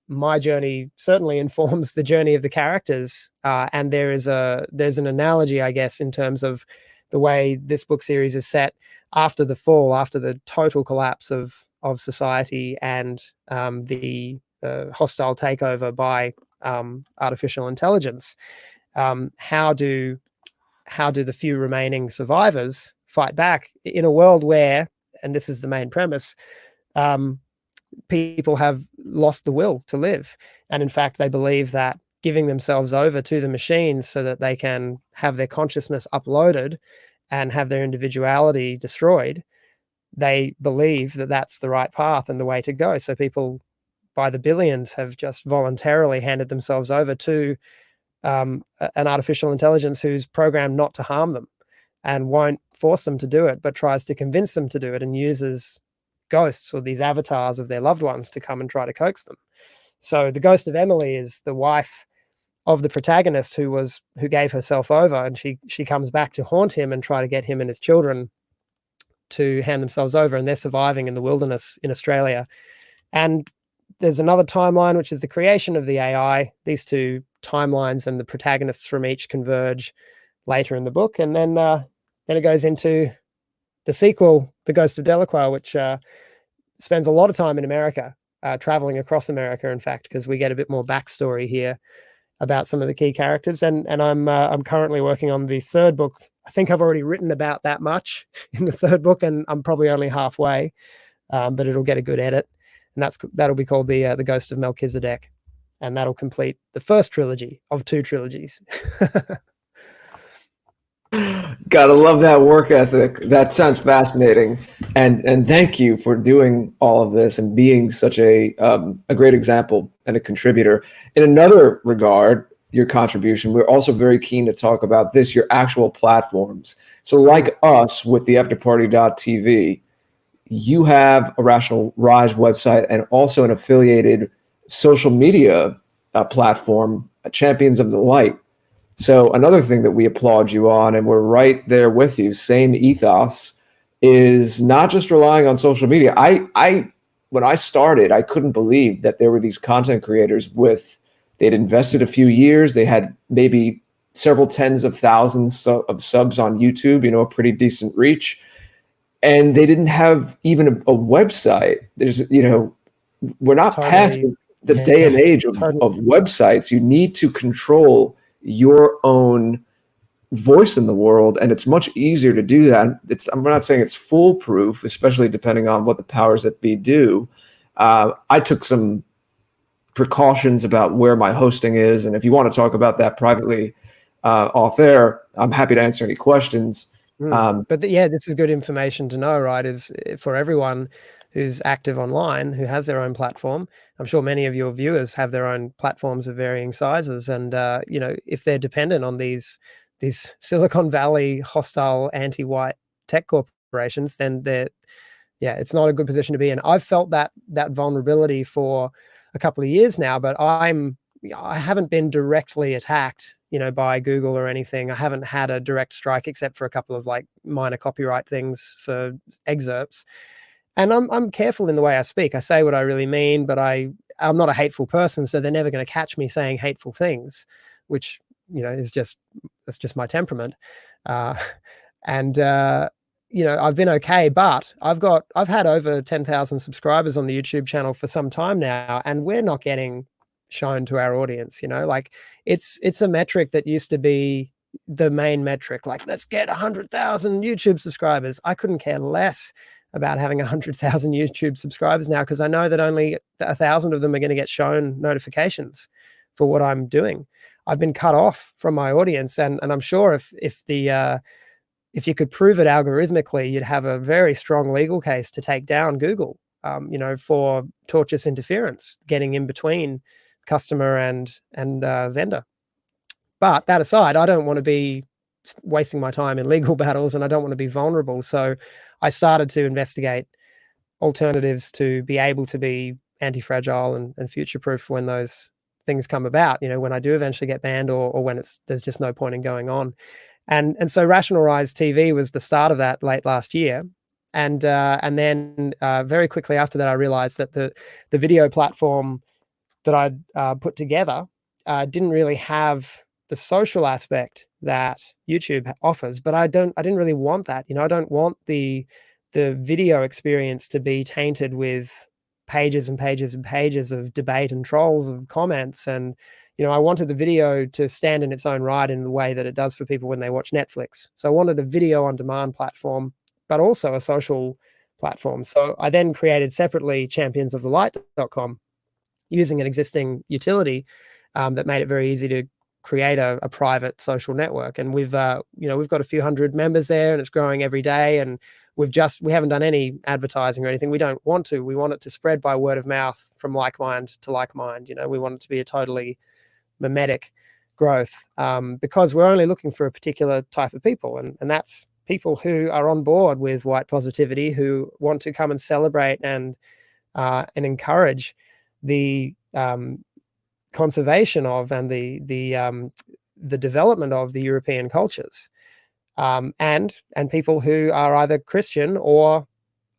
my journey certainly informs the journey of the characters. And there's an analogy, I guess, in terms of the way this book series is set after the fall, after the total collapse of society and the hostile takeover by artificial intelligence. How do the few remaining survivors fight back in a world where, and this is the main premise, people have lost the will to live. And in fact, they believe that giving themselves over to the machines so that they can have their consciousness uploaded and have their individuality destroyed, they believe that that's the right path and the way to go. So people by the billions have just voluntarily handed themselves over to an artificial intelligence who's programmed not to harm them and won't force them to do it, but tries to convince them to do it and uses ghosts or these avatars of their loved ones to come and try to coax them. So the Ghost of Emily is the wife of the protagonist who gave herself over, and she comes back to haunt him and try to get him and his children to hand themselves over, and they're surviving in the wilderness in Australia. And there's another timeline, which is the creation of the AI. These two timelines and the protagonists from each converge later in the book, and then it goes into the sequel, The Ghost of Delacroix, which spends a lot of time in America, traveling across America, in fact, because we get a bit more backstory here about some of the key characters. And I'm currently working on the third book. I think I've already written about that much in the third book, and I'm probably only halfway, but it'll get a good edit. And that'll be called the Ghost of Melchizedek, and that'll complete the first trilogy of two trilogies. Gotta love that work ethic. That sounds fascinating, and thank you for doing all of this and being such a great example and a contributor. In another regard, your contribution, we're also very keen to talk about this, your actual platforms. So, like us with the afterparty.tv, you have a Rational Rise website and also an affiliated social media platform, Champions of the Light. So another thing that we applaud you on, and we're right there with you, same ethos, is not just relying on social media. When I started, I couldn't believe that there were these content creators they'd invested a few years, they had maybe several tens of thousands of subs on YouTube, a pretty decent reach, and they didn't have even a website. We're not past the day and age of websites. You need to control your own voice in the world, and it's much easier to do that. I'm not saying it's foolproof, especially depending on what the powers that be do. I took some precautions about where my hosting is, and if you want to talk about that privately off air, I'm happy to answer any questions. This is good information to know, right? Is for everyone who's active online, who has their own platform. I'm sure many of your viewers have their own platforms of varying sizes, and if they're dependent on these Silicon Valley hostile anti-white tech corporations, then it's not a good position to be in. I've felt that vulnerability for a couple of years now, but I haven't been directly attacked, by Google or anything. I haven't had a direct strike except for a couple of minor copyright things for excerpts. And I'm careful in the way I speak. I say what I really mean, but I'm not a hateful person, so they're never going to catch me saying hateful things, which that's just my temperament. I've been okay, but I've had over 10,000 subscribers on the YouTube channel for some time now, and we're not getting shown to our audience. Like it's a metric that used to be the main metric, like let's get 100,000 YouTube subscribers. I couldn't care less about having 100,000 YouTube subscribers now, because I know that only 1,000 of them are going to get shown notifications for what I'm doing. I've been cut off from my audience, and I'm sure if you could prove it algorithmically, you'd have a very strong legal case to take down Google, for tortious interference, getting in between customer and vendor. But that aside, I don't want to be wasting my time in legal battles, and I don't want to be vulnerable. So I started to investigate alternatives to be able to be anti-fragile and future-proof when those things come about, when I do eventually get banned, or when there's just no point in going on. And so Rationalized TV was the start of that late last year. And then very quickly after that, I realized that the video platform that I'd put together didn't really have the social aspect that YouTube offers, but I didn't really want that. I don't want the video experience to be tainted with pages and pages and pages of debate and trolls of comments. And, I wanted the video to stand in its own right in the way that it does for people when they watch Netflix. So I wanted a video on demand platform, but also a social platform. So I then created separately championsofthelight.com using an existing utility that made it very easy to create a private social network. And we've got a few hundred members there, and it's growing every day. And we haven't done any advertising or anything. We don't want to. We want it to spread by word of mouth from like mind to like mind. We want it to be a totally mimetic growth, because we're only looking for a particular type of people. And that's people who are on board with white positivity, who want to come and celebrate and encourage the conservation of and the development of the European cultures, and people who are either Christian or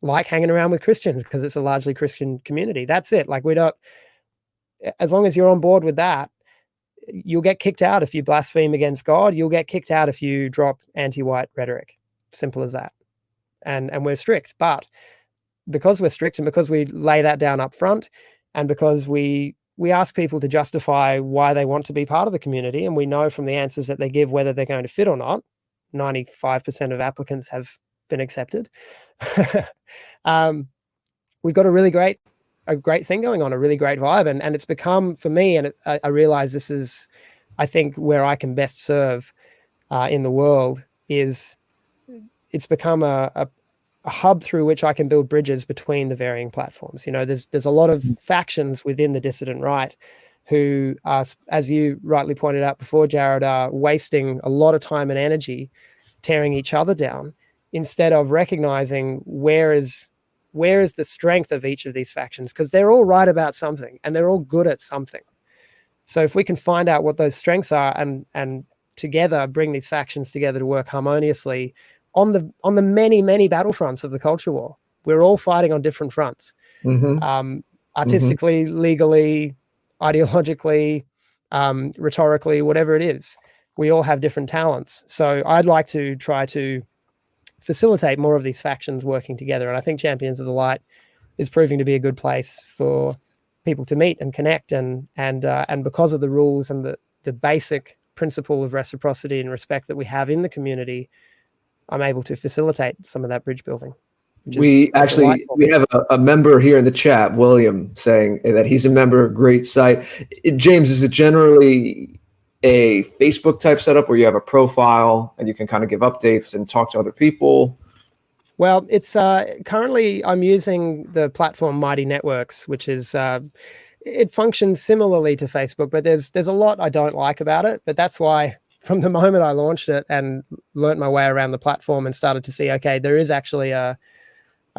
like hanging around with Christians, because it's a largely Christian community. That's it. Like, as long as you're on board with that, you'll get kicked out if you blaspheme against God. You'll get kicked out if you drop anti-white rhetoric. Simple as that. And we're strict, but because we're strict, and because we lay that down up front, and because we ask people to justify why they want to be part of the community, and we know from the answers that they give whether they're going to fit or not. 95% of applicants have been accepted. We've got a great thing going on, a really great vibe, and it's become, for me, and I realize this is, I think, where I can best serve in the world, is it's become a hub through which I can build bridges between the varying platforms. There's a lot of factions within the dissident right who are, as you rightly pointed out before, Jared, are wasting a lot of time and energy tearing each other down, instead of recognizing where is the strength of each of these factions, because they're all right about something and they're all good at something. So if we can find out what those strengths are and together bring these factions together to work harmoniously on the many, many battlefronts of the culture war. We're all fighting on different fronts, artistically, legally, ideologically, rhetorically, whatever it is. We all have different talents. So I'd like to try to facilitate more of these factions working together. And I think Champions of the Light is proving to be a good place for people to meet and connect. And because of the rules and the basic principle of reciprocity and respect that we have in the community, I'm able to facilitate some of that bridge building. We have a member here in the chat, William, saying that he's a member. Great site. James, is it generally a Facebook type setup where you have a profile and you can kind of give updates and talk to other people? Well, it's currently I'm using the platform Mighty Networks, which is it functions similarly to Facebook, but there's a lot I don't like about it. But that's why from the moment I launched it and learnt my way around the platform and started to see, okay, there is actually a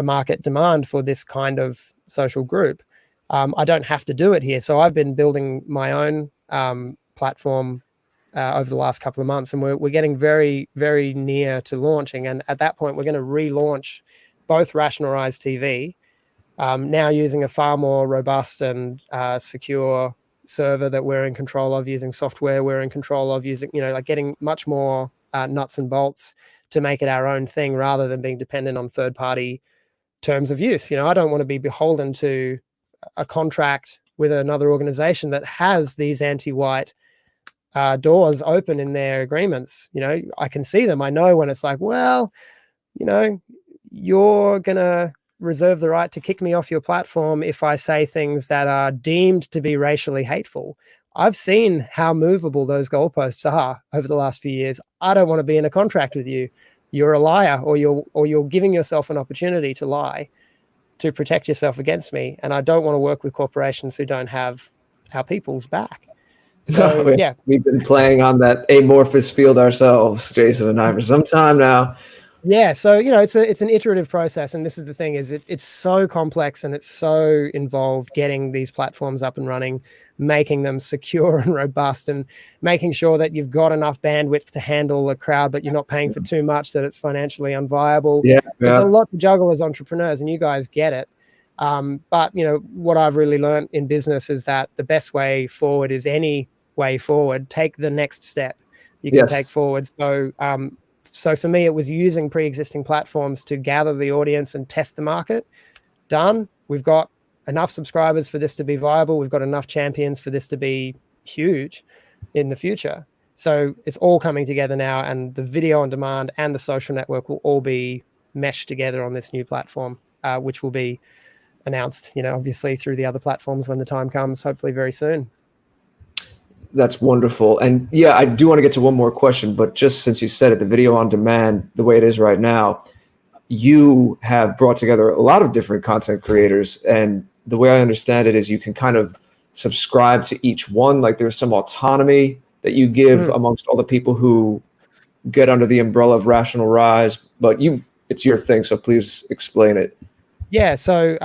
market demand for this kind of social group. I don't have to do it here. So I've been building my own platform over the last couple of months, and we're getting very, very near to launching. And at that point, we're going to relaunch both Rationalized TV, now using a far more robust and secure server that we're in control of, using software we're in control of, using, getting much more nuts and bolts to make it our own thing rather than being dependent on third-party terms of use. I don't want to be beholden to a contract with another organization that has these anti-white doors open in their agreements. You know, I can see them. I know when it's like, well, you know, you're going to reserve the right to kick me off your platform if I say things that are deemed to be racially hateful. I've seen how movable those goalposts are over the last few years. I don't want to be in a contract with you. You're a liar, or you're giving yourself an opportunity to lie to protect yourself against me. And I don't want to work with corporations who don't have our people's back. So yeah, we've been playing on that amorphous field ourselves, Jason and I, for some time now. Yeah, so you know, it's an iterative process, and this is the thing: is it's so complex and it's so involved getting these platforms up and running, making them secure and robust, and making sure that you've got enough bandwidth to handle a crowd, but you're not paying for too much that it's financially unviable. Yeah, there's a lot to juggle as entrepreneurs, and you guys get it. But you know, what I've really learned in business is that the best way forward is any way forward. Take the next step you can take forward. So for me, it was using pre-existing platforms to gather the audience and test the market. Done. We've got enough subscribers for this to be viable. We've got enough champions for this to be huge in the future. So it's all coming together now, and the video on demand and the social network will all be meshed together on this new platform, which will be announced, you know, obviously through the other platforms when the time comes, hopefully very soon. That's wonderful. And yeah, I do want to get to one more question, but just since you said it, the video on demand, the way it is right now, you have brought together a lot of different content creators. And the way I understand it is you can kind of subscribe to each one. Like there's some autonomy that you give amongst all the people who get under the umbrella of Rational Rise, but it's your thing. So please explain it. Yeah. So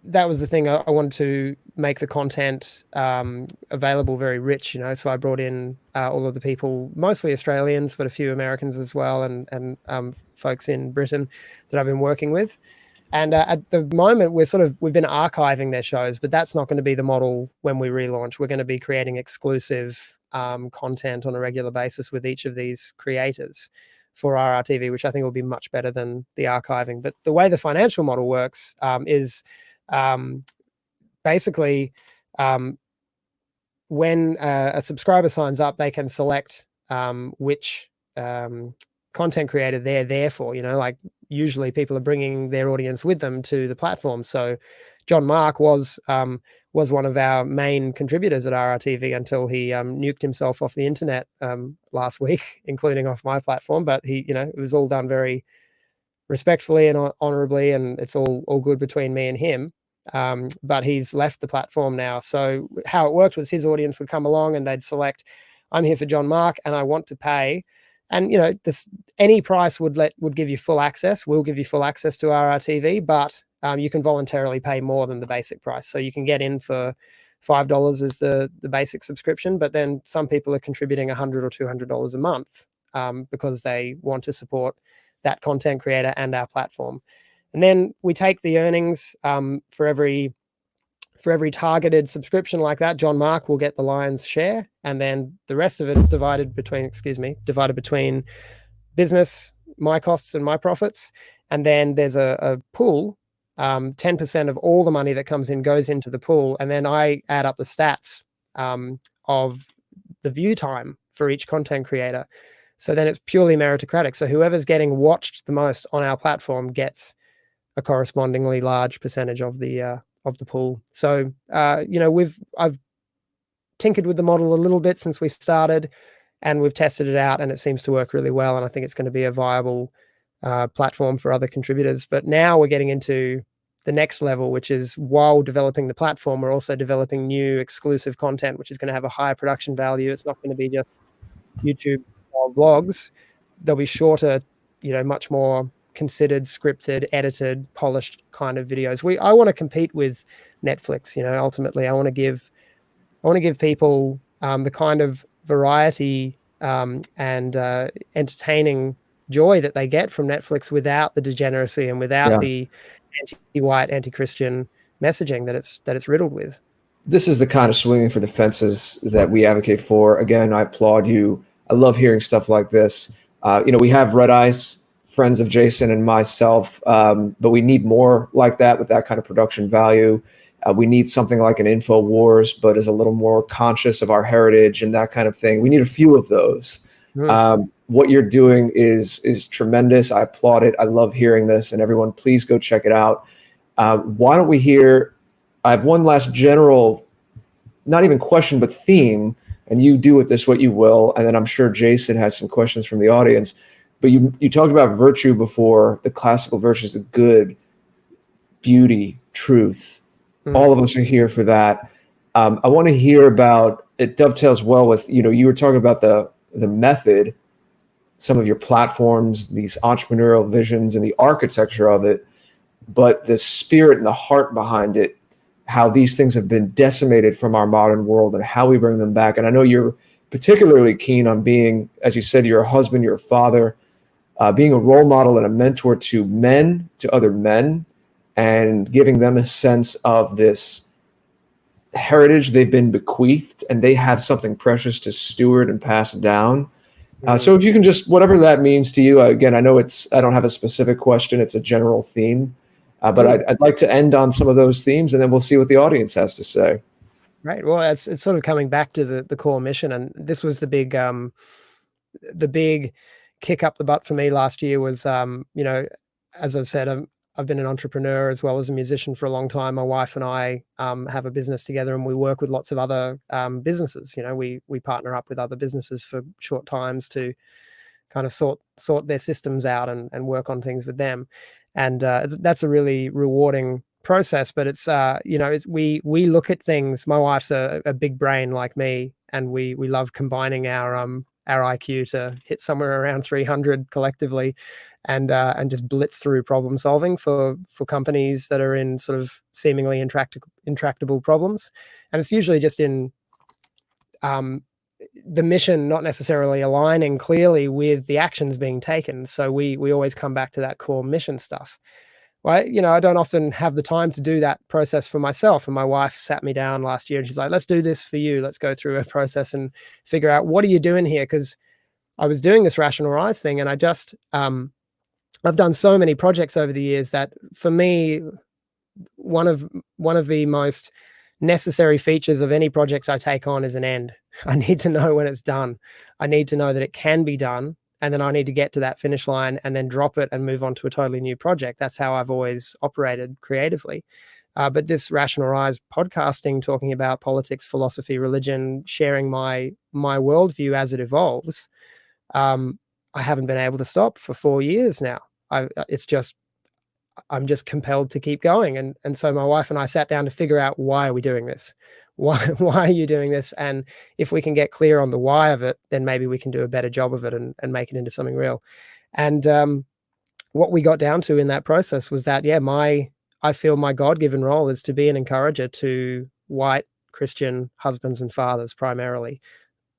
that was the thing. I wanted to make the content available very rich, you know. So I brought in all of the people, mostly Australians, but a few Americans as well, and folks in Britain that I've been working with. And at the moment, we've been archiving their shows, but that's not going to be the model when we relaunch. We're going to be creating exclusive content on a regular basis with each of these creators for RRTV, which I think will be much better than the archiving. But the way the financial model works is basically, when a subscriber signs up, they can select which content creator they're there for. You know, like usually people are bringing their audience with them to the platform. So John Mark was one of our main contributors at RRTV until he nuked himself off the internet last week, including off my platform. But he, you know, it was all done very respectfully and honorably, and it's all good between me and him. But he's left the platform now. So how it worked was his audience would come along and they'd select, I'm here for John Mark and I want to pay. And, you know, any price would give you full access. We'll give you full access to RRTV, but you can voluntarily pay more than the basic price. So you can get in for $5 as the basic subscription, but then some people are contributing $100 or $200 a month because they want to support that content creator and our platform. And then we take the earnings for every targeted subscription like that. John Mark will get the lion's share, and then the rest of it is divided between business, my costs and my profits. And then there's a pool. 10% of all the money that comes in goes into the pool, and then I add up the stats of the view time for each content creator. So then it's purely meritocratic. So whoever's getting watched the most on our platform gets a correspondingly large percentage of the pool. So you know, I've tinkered with the model a little bit since we started, and we've tested it out, and it seems to work really well. And I think it's going to be a viable platform for other contributors. But now we're getting into the next level, which is, while developing the platform, we're also developing new exclusive content, which is going to have a higher production value. It's not going to be just YouTube vlogs. They'll be shorter, you know, much more considered, scripted, edited, polished kind of videos. I want to compete with Netflix. You know, ultimately, I want to give people the kind of variety and entertaining joy that they get from Netflix without the degeneracy and without the anti-white, anti-Christian messaging that it's riddled with. This is the kind of swinging for the fences that we advocate for. Again, I applaud you. I love hearing stuff like this. You know, we have Red Ice, friends of Jason and myself, but we need more like that with that kind of production value. We need something like an InfoWars, but is a little more conscious of our heritage and that kind of thing. We need a few of those. What you're doing is tremendous. I applaud it. I love hearing this, and everyone, please go check it out. Why don't we hear? I have one last general, not even question, but theme, and you do with this what you will. And then I'm sure Jason has some questions from the audience. But you talked about virtue before, the classical virtues of good, beauty, truth. All of us are here for that. I want to hear about, it dovetails well with, you were talking about the method, some of your platforms, these entrepreneurial visions and the architecture of it, but the spirit and the heart behind it, how these things have been decimated from our modern world and how we bring them back. And I know you're particularly keen on being, as you said, you're a husband, you're a father, being a role model and a mentor to men, to other men, and giving them a sense of this heritage they've been bequeathed, and they have something precious to steward and pass down. So if you can just, whatever that means to you, again, I know I don't have a specific question, it's a general theme, but I'd like to end on some of those themes, and then we'll see what the audience has to say. Right. Well, it's sort of coming back to the core mission, and this was the big kick up the butt for me last year was, as I've said, I've been an entrepreneur as well as a musician for a long time. My wife and I have a business together, and we work with lots of other businesses. We partner up with other businesses for short times to kind of sort their systems out and work on things with them. And that's a really rewarding process. But it's we look at things. My wife's a big brain like me, and we love combining our IQ to hit somewhere around 300 collectively, and just blitz through problem solving for companies that are in sort of seemingly intractable problems. And it's usually just in the mission not necessarily aligning clearly with the actions being taken. So we always come back to that core mission stuff. Well, I don't often have the time to do that process for myself. And my wife sat me down last year and she's like, let's do this for you. Let's go through a process and figure out, what are you doing here? Because I was doing this rational rise thing, and I just, I've done so many projects over the years that for me, one of the most necessary features of any project I take on is an end. I need to know when it's done. I need to know that it can be done. And then I need to get to that finish line and then drop it and move on to a totally new project. That's how I've always operated creatively. But this Rational Rise podcasting, talking about politics, philosophy, religion, sharing my worldview as it evolves, I haven't been able to stop for 4 years now. I'm just compelled to keep going. And so my wife and I sat down to figure out, why are we doing this? Why are you doing this? And if we can get clear on the why of it, then maybe we can do a better job of it and make it into something real. And what we got down to in that process was that, I feel my God-given role is to be an encourager to white Christian husbands and fathers primarily.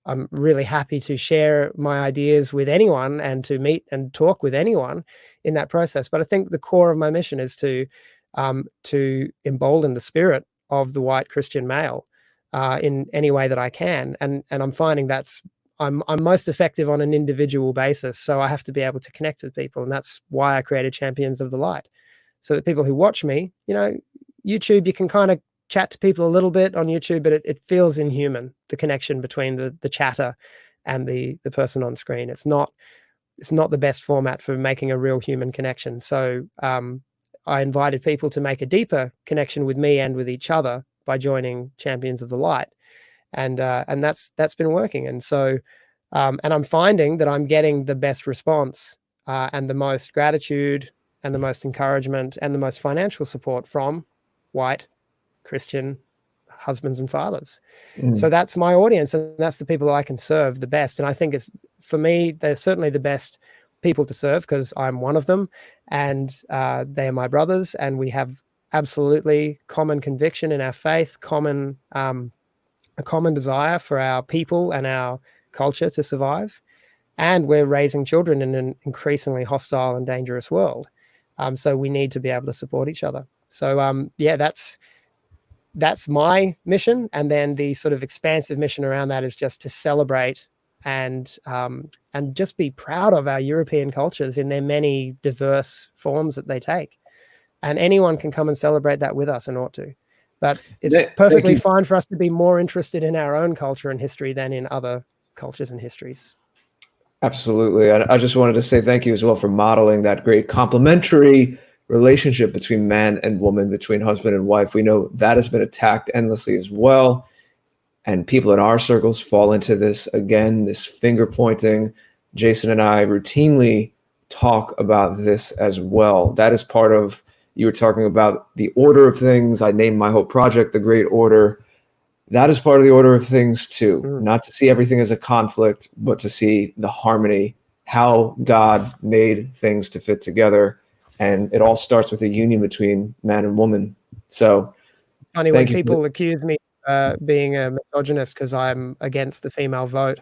I'm really happy to share my ideas with anyone and to meet and talk with anyone in that process. But I think the core of my mission is to embolden the spirit of the white Christian male in any way that I can. And I'm finding I'm most effective on an individual basis. So I have to be able to connect with people. And that's why I created Champions of the Light. So that people who watch me, YouTube, you can kind of chat to people a little bit on YouTube, but it feels inhuman, the connection between the chatter and the person on screen. It's not the best format for making a real human connection. So I invited people to make a deeper connection with me and with each other by joining Champions of the Light. And that's been working. And so, and I'm finding that I'm getting the best response and the most gratitude and the most encouragement and the most financial support from white Christian husbands and fathers. So that's my audience, and that's the people that I can serve the best. And I think it's, for me, they're certainly the best people to serve because I'm one of them, and they are my brothers, and we have absolutely common conviction in our faith, a common desire for our people and our culture to survive. And we're raising children in an increasingly hostile and dangerous world. So we need to be able to support each other. So that's my mission. And then the sort of expansive mission around that is just to celebrate and just be proud of our European cultures in their many diverse forms that they take. And anyone can come and celebrate that with us and ought to. But it's perfectly fine for us to be more interested in our own culture and history than in other cultures and histories. Absolutely. I just wanted to say thank you as well for modeling that great complementary relationship between man and woman, between husband and wife. We know that has been attacked endlessly as well. And people in our circles fall into this again, this finger pointing. Jason and I routinely talk about this as well. That is part of, you were talking about the order of things. I named my whole project The Great Order. That is part of the order of things too. Not to see everything as a conflict, but to see the harmony, how God made things to fit together. And it all starts with a union between man and woman. So it's funny when people accuse me being a misogynist because I'm against the female vote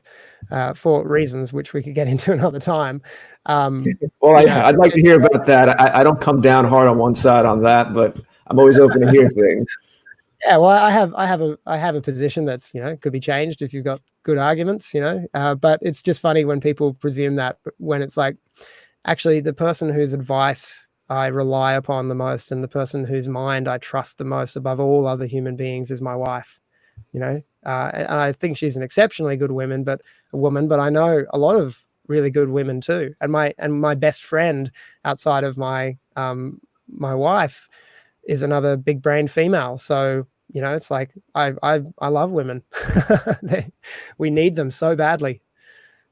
for reasons which we could get into another time. Well, I'd like to hear about that. I don't come down hard on one side on that, but I'm always open to hear things. Yeah, well, I have a position that's, could be changed if you've got good arguments, but it's just funny when people presume that, when it's like, actually the person whose advice I rely upon the most and the person whose mind I trust the most above all other human beings is my wife, and I think she's an exceptionally good woman, but I know a lot of really good women too. And my best friend outside of my wife is another big brain female. So, it's like, I love women. We need them so badly.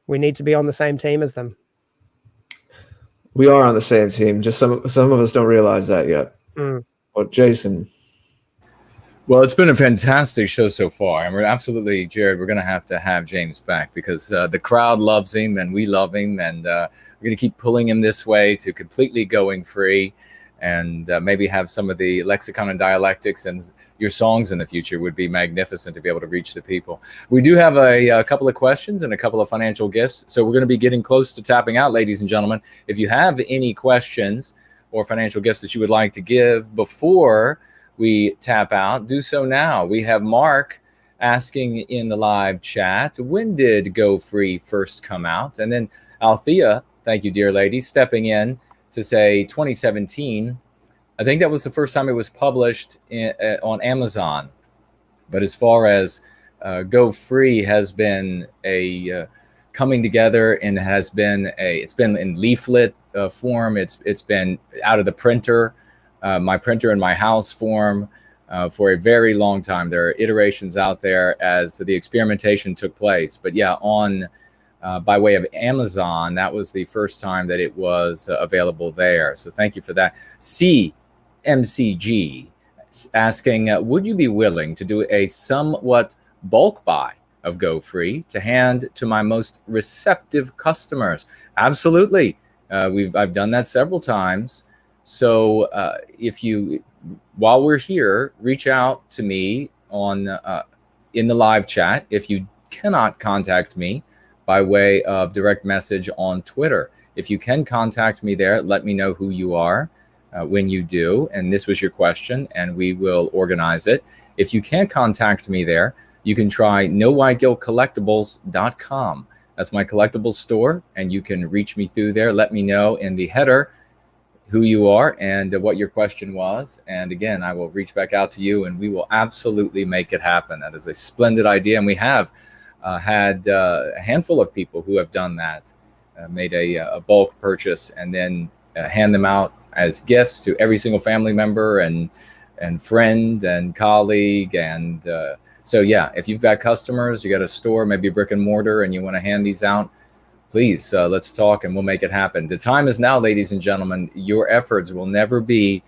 We need to be on the same team as them. We are on the same team. Just some of us don't realize that yet. Well, Jason. Well, it's been a fantastic show so far. And we're absolutely, Jared, we're going to have James back because the crowd loves him and we love him. And we're going to keep pulling him this way to completely going free. And maybe have some of the lexicon and dialectics and your songs in the future would be magnificent to be able to reach the people. We do have a couple of questions and a couple of financial gifts. So we're going to be getting close to tapping out, ladies and gentlemen. If you have any questions or financial gifts that you would like to give before we tap out, do so now. We have Mark asking in the live chat, when did Go Free first come out? And then Althea, thank you, dear lady, stepping in to say 2017. I think that was the first time it was published on Amazon. But as far as Go Free has been a coming together and it's been in leaflet form. It's been out of the printer, my printer in my house form for a very long time. There are iterations out there as the experimentation took place. But yeah, by way of Amazon, that was the first time that it was available there. So thank you for that. CMCG asking, would you be willing to do a somewhat bulk buy of Go Free to hand to my most receptive customers? Absolutely. I've done that several times. So while we're here, reach out to me in the live chat. If you cannot contact me by way of direct message on Twitter. If you can contact me there, let me know who you are when you do. And this was your question, and we will organize it. If you can't contact me there, you can try nowhiteguiltcollectibles.com. That's my collectibles store, and you can reach me through there. Let me know in the header who you are and what your question was. And again, I will reach back out to you, and we will absolutely make it happen. That is a splendid idea, and we have had a handful of people who have done that, made a bulk purchase and then hand them out as gifts to every single family member and friend and colleague. And so, yeah, if you've got customers, you got a store, maybe a brick and mortar, and you want to hand these out, please, let's talk and we'll make it happen. The time is now, ladies and gentlemen. Your efforts will never be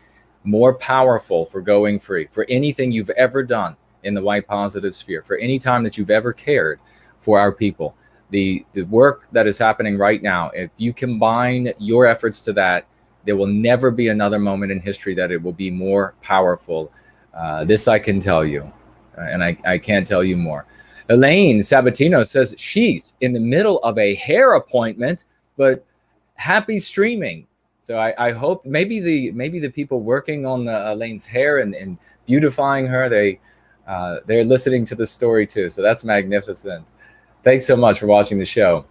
more powerful for going free, for anything you've ever done in the white positive sphere, for any time that you've ever cared for our people. The work that is happening right now, if you combine your efforts to that, there will never be another moment in history that it will be more powerful. This I can tell you, and I can't tell you more. Elaine Sabatino says she's in the middle of a hair appointment, but happy streaming. So I hope maybe the people working on Elaine's hair and beautifying her, they're listening to the story too. So that's magnificent. Thanks so much for watching the show.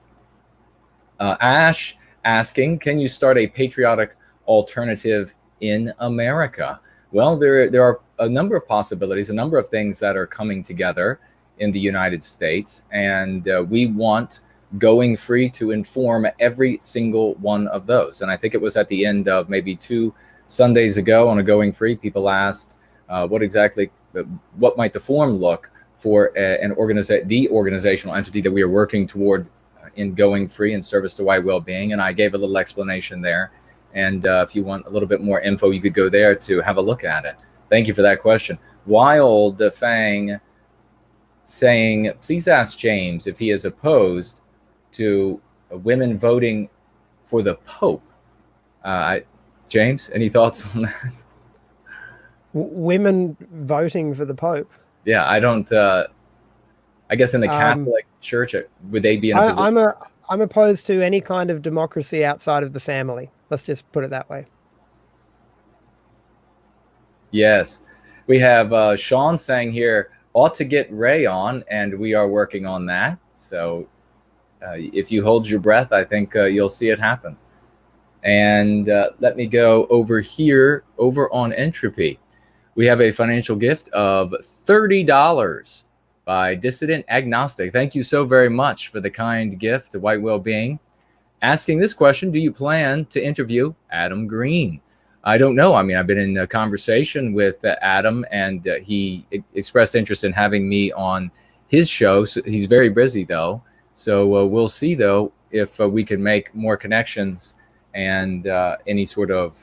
Ash asking, can you start a patriotic alternative in America? Well, there are a number of possibilities, a number of things that are coming together in the United States, and we want Going Free to inform every single one of those. And I think it was at the end of maybe 2 Sundays ago on a Going Free, people asked what might the form look for the organizational entity that we are working toward in Going Free in service to white well-being. And I gave a little explanation there. And if you want a little bit more info, you could go there to have a look at it. Thank you for that question. Wild Fang saying, please ask James if he is opposed to women voting for the Pope. James, any thoughts on that? Women voting for the Pope? Yeah, I don't. I guess in the Catholic Church, would they be in a position? I'm opposed to any kind of democracy outside of the family. Let's just put it that way. Yes. We have Sean saying here, ought to get Ray on, and we are working on that. So if you hold your breath, I think you'll see it happen. And let me go over here, over on Entropy. We have a financial gift of $30 by Dissident Agnostic. Thank you so very much for the kind gift to White Wellbeing. Asking this question, do you plan to interview Adam Green? I don't know. I mean, I've been in a conversation with Adam, and he expressed interest in having me on his show. So he's very busy, though. So we'll see, though, if we can make more connections and any sort of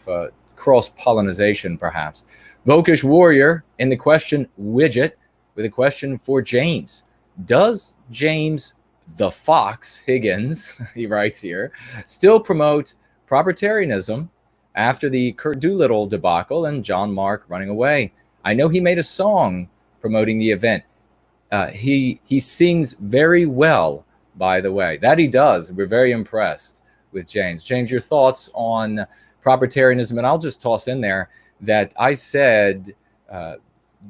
cross-pollinization, perhaps. Vokish Warrior in the question widget with a question for James. Does James the Fox Higgins, he writes here, still promote Propertarianism after the Kurt Doolittle debacle and John Mark running away? I know he made a song promoting the event. He sings very well, by the way. That he does. We're very impressed with James. James, your thoughts on Propertarianism? And I'll just toss in there that I said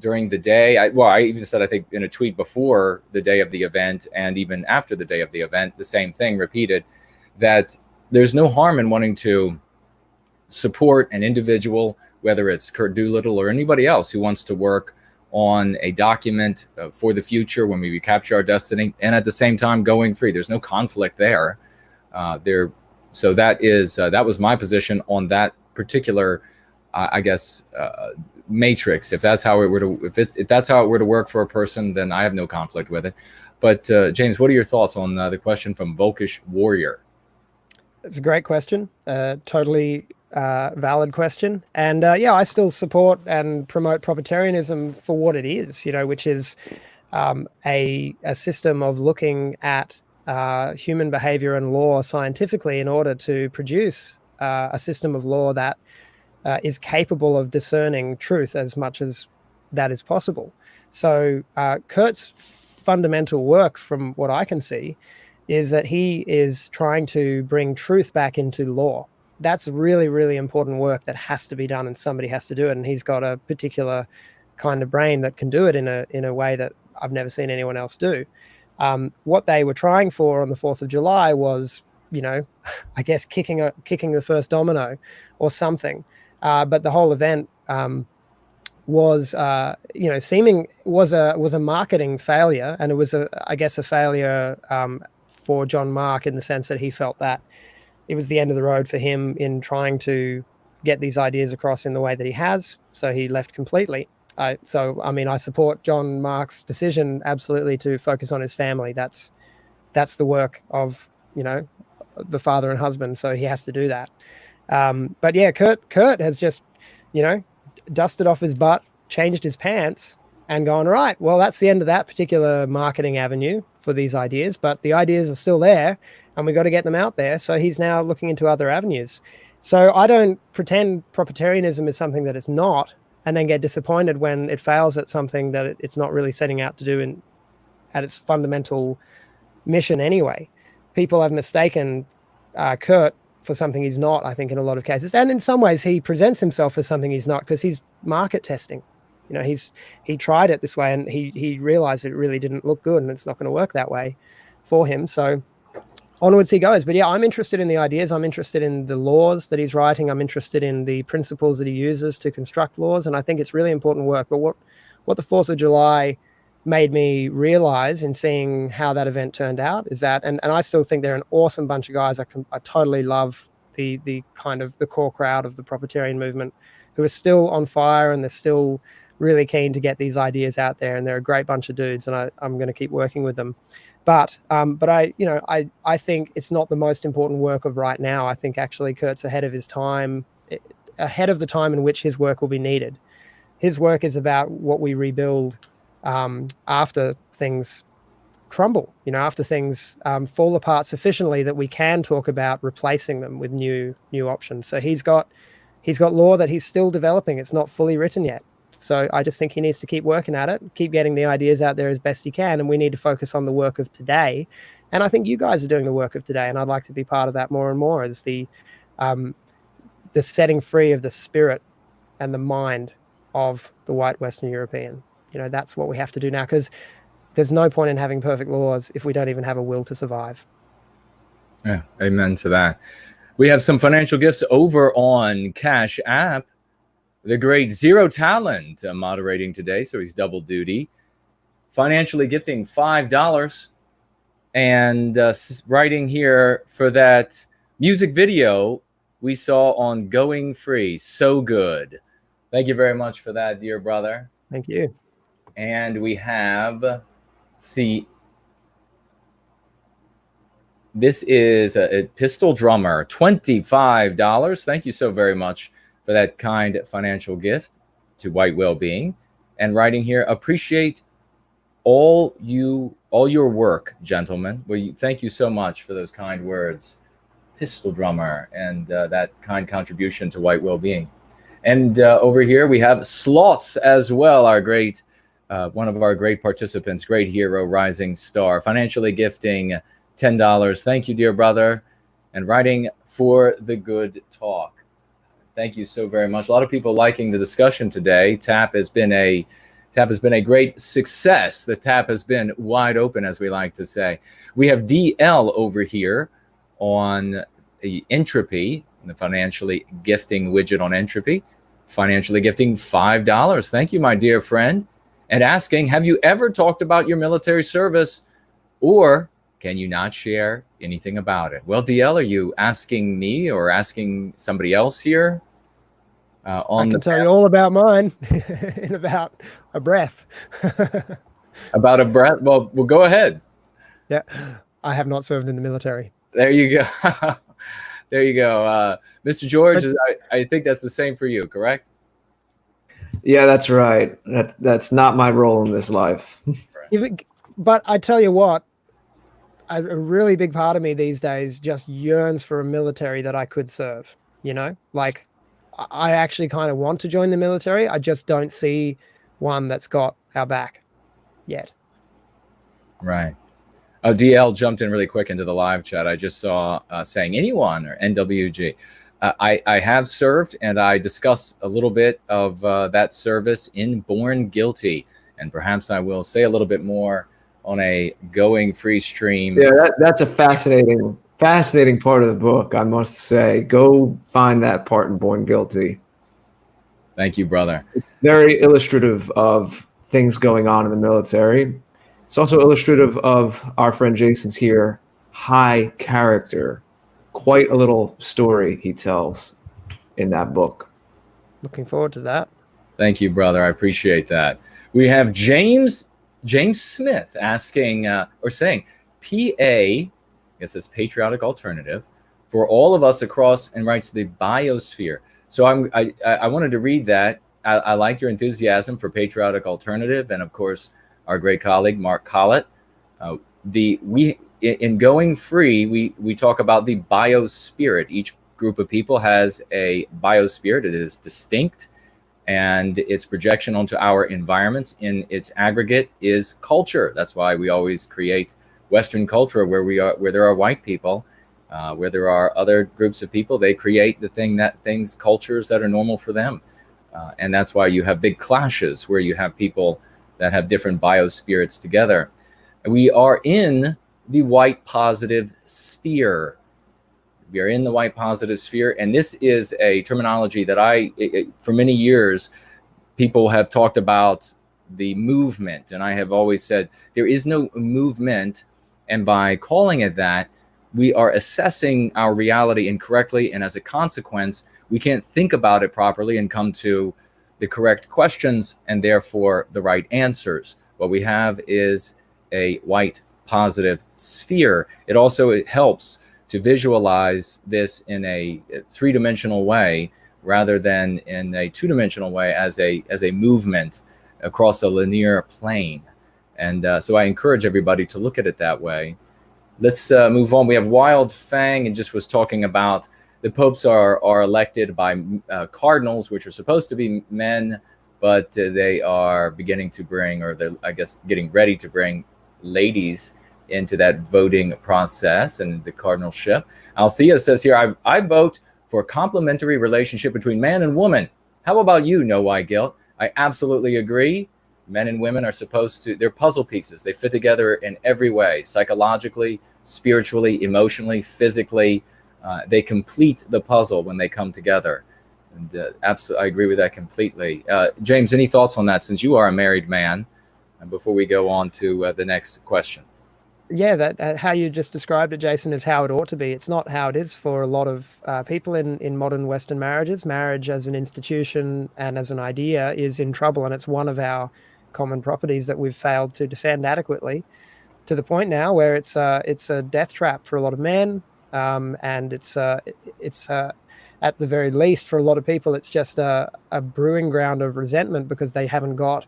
during the day, I even said, I think in a tweet before the day of the event and even after the day of the event, the same thing repeated, that there's no harm in wanting to support an individual, whether it's Kurt Doolittle or anybody else who wants to work on a document for the future when we recapture our destiny, and at the same time going free. There's no conflict there. So that was my position on that particular, I guess, matrix. If that's how it were to, if that's how it were to work for a person, then I have no conflict with it. But James, what are your thoughts on the question from Vokish Warrior? It's a great question. Totally valid question. And I still support and promote Propertarianism for what it is, which is a system of looking at human behavior and law scientifically in order to produce a system of law that is capable of discerning truth as much as that is possible. So Kurt's fundamental work, from what I can see, is that he is trying to bring truth back into law. That's really, really important work that has to be done, and somebody has to do it. And he's got a particular kind of brain that can do it in a way that I've never seen anyone else do. What they were trying for on the 4th of July was, I guess kicking the first domino or something. But the whole event was a marketing failure, and it was a failure for John Mark in the sense that he felt that it was the end of the road for him in trying to get these ideas across in the way that he has. So he left completely. I support John Mark's decision absolutely to focus on his family. That's the work of the father and husband. So he has to do that. But yeah, Kurt has just, dusted off his butt, changed his pants, and gone, right, well, that's the end of that particular marketing avenue for these ideas, but the ideas are still there, and we got to get them out there. So he's now looking into other avenues. So I don't pretend Propertarianism is something that it's not, and then get disappointed when it fails at something that it's not really setting out to do at its fundamental mission anyway. People have mistaken Kurt for something he's not, I think, in a lot of cases. And in some ways, he presents himself as something he's not because he's market testing. He tried it this way, and he realized it really didn't look good, and it's not going to work that way for him. So onwards he goes. But yeah, I'm interested in the ideas. I'm interested in the laws that he's writing. I'm interested in the principles that he uses to construct laws. And I think it's really important work. But what the 4th of July made me realize in seeing how that event turned out is that, and I still think they're an awesome bunch of guys. I totally love the kind of the core crowd of the Propertarian movement who are still on fire, and they're still really keen to get these ideas out there. And they're a great bunch of dudes, and I'm going to keep working with them. But I think it's not the most important work of right now. I think actually Kurt's ahead of his time, ahead of the time in which his work will be needed. His work is about what we rebuild after things crumble, after things fall apart sufficiently that we can talk about replacing them with new options. So he's got law that he's still developing. It's not fully written yet. So I just think he needs to keep working at it, keep getting the ideas out there as best he can. And we need to focus on the work of today. And I think you guys are doing the work of today. And I'd like to be part of that more and more, as the setting free of the spirit and the mind of the white Western European. That's what we have to do now, because there's no point in having perfect laws if we don't even have a will to survive. Yeah, amen to that. We have some financial gifts over on Cash App. The great Zero Talent moderating today, so he's double duty. Financially gifting $5 and writing here for that music video we saw on Going Free. So good. Thank you very much for that, dear brother. Thank you. And we have, this is a Pistol Drummer, $25. Thank you so very much for that kind financial gift to White Wellbeing. And writing here, appreciate all your work, gentlemen. Thank you so much for those kind words, Pistol Drummer, and that kind contribution to White Wellbeing. And over here we have Slots as well, our great, one of our great participants, great hero, rising star, financially gifting $10. Thank you, dear brother. And writing for the good talk. Thank you so very much. A lot of people liking the discussion today. Tap has been a great success. The tap has been wide open, as we like to say. We have DL over here on the Entropy, the financially gifting widget on Entropy, financially gifting $5. Thank you, my dear friend. And asking, have you ever talked about your military service, or can you not share anything about it? Well, DL, are you asking me or asking somebody else here? I can tell you all about mine in about a breath. About a breath? Well, go ahead. Yeah, I have not served in the military. There you go. There you go. Mr. George, I think that's the same for you, correct? Yeah, that's right. That's not my role in this life. But I tell you what, a really big part of me these days just yearns for a military that I could serve. Like, I actually kind of want to join the military. I just don't see one that's got our back yet. Right. Oh, DL jumped in really quick into the live chat. I just saw saying anyone or NWG. I have served, and I discuss a little bit of that service in Born Guilty. And perhaps I will say a little bit more on a Going Free stream. Yeah, that's a fascinating part of the book, I must say. Go find that part in Born Guilty. Thank you, brother. It's very illustrative of things going on in the military. It's also illustrative of our friend Jason's here, high character. Quite a little story he tells in that book. Looking forward to that. Thank you, brother. I appreciate that. We have James Smith asking or saying, PA, it says Patriotic Alternative, for all of us across, and writes the biosphere. So I wanted to read that. I like your enthusiasm for Patriotic Alternative, and of course our great colleague Mark Collett. In Going Free, we talk about the biospirit. Each group of people has a biospirit. It is distinct, and its projection onto our environments in its aggregate is culture. That's why we always create Western culture where there are white people, where there are other groups of people. They create cultures that are normal for them, and that's why you have big clashes where you have people that have different biospirits together. We are in the white positive sphere. We are in the white positive sphere, and this is a terminology that for many years, people have talked about the movement, and I have always said there is no movement, and by calling it that, we are assessing our reality incorrectly, and as a consequence, we can't think about it properly and come to the correct questions and therefore the right answers. What we have is a white positive sphere. It helps to visualize this in a three-dimensional way rather than in a two-dimensional way as a movement across a linear plane. And so I encourage everybody to look at it that way. Let's move on. We have Wild Fang, and just was talking about the popes are elected by cardinals, which are supposed to be men, but they are beginning to bring, or they're, I guess, getting ready to bring ladies into that voting process and the cardinalship. Althea says here, I vote for a complementary relationship between man and woman. How about you, No Why Guilt? I absolutely agree. Men and women are supposed to, they're puzzle pieces. They fit together in every way, psychologically, spiritually, emotionally, physically. They complete the puzzle when they come together. And absolutely, I agree with that completely. James, any thoughts on that, since you are a married man, and before we go on to the next question? Yeah, that how you just described it, Jason, is how it ought to be. It's not how it is for a lot of people in modern Western marriages. Marriage as an institution and as an idea is in trouble, and it's one of our common properties that we've failed to defend adequately, to the point now where it's a death trap for a lot of men, and it's at the very least for a lot of people, it's just a brewing ground of resentment because they haven't got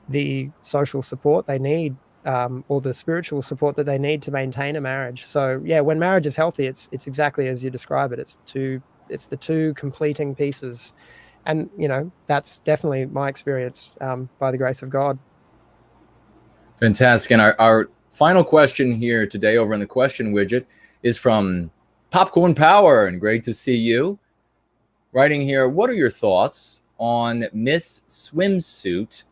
the social support they need. Or the spiritual support that they need to maintain a marriage. So yeah, when marriage is healthy, it's exactly as you describe it. It's the two completing pieces, and that's definitely my experience by the grace of God. Fantastic. And our final question here today over in the question widget is from Popcorn Power, and great to see you. Writing here, what are your thoughts on Miss Swimsuit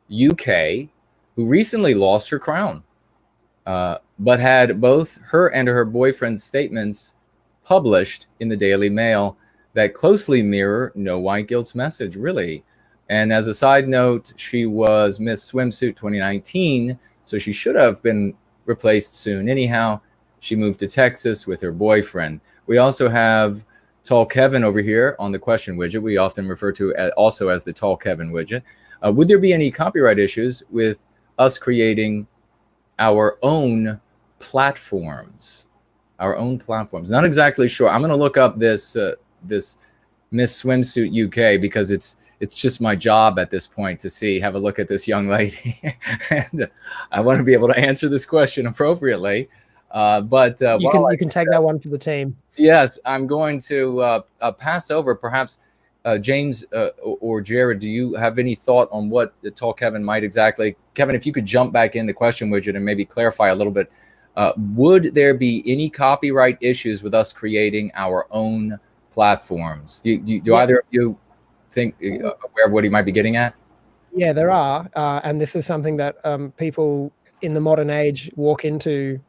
UK, who recently lost her crown, but had both her and her boyfriend's statements published in the Daily Mail that closely mirror No White Guilt's message, really. And as a side note, she was Miss Swimsuit 2019, so she should have been replaced soon. Anyhow, she moved to Texas with her boyfriend. We also have Tall Kevin over here on the question widget. We often refer to also as the Tall Kevin widget. Would there be any copyright issues with us creating our own platforms? Not exactly sure. I'm going to look up this Miss Swimsuit UK, because it's just my job at this point to have a look at this young lady. And I want to be able to answer this question appropriately. But you can take that one for the team. Yes, I'm going to pass over perhaps James or Jared. Do you have any thought on what the Tall Kevin might exactly? Kevin, if you could jump back in the question widget and maybe clarify a little bit, would there be any copyright issues with us creating our own platforms? Do either of you think aware of what he might be getting at? Yeah, there are, and this is something that people in the modern age walk into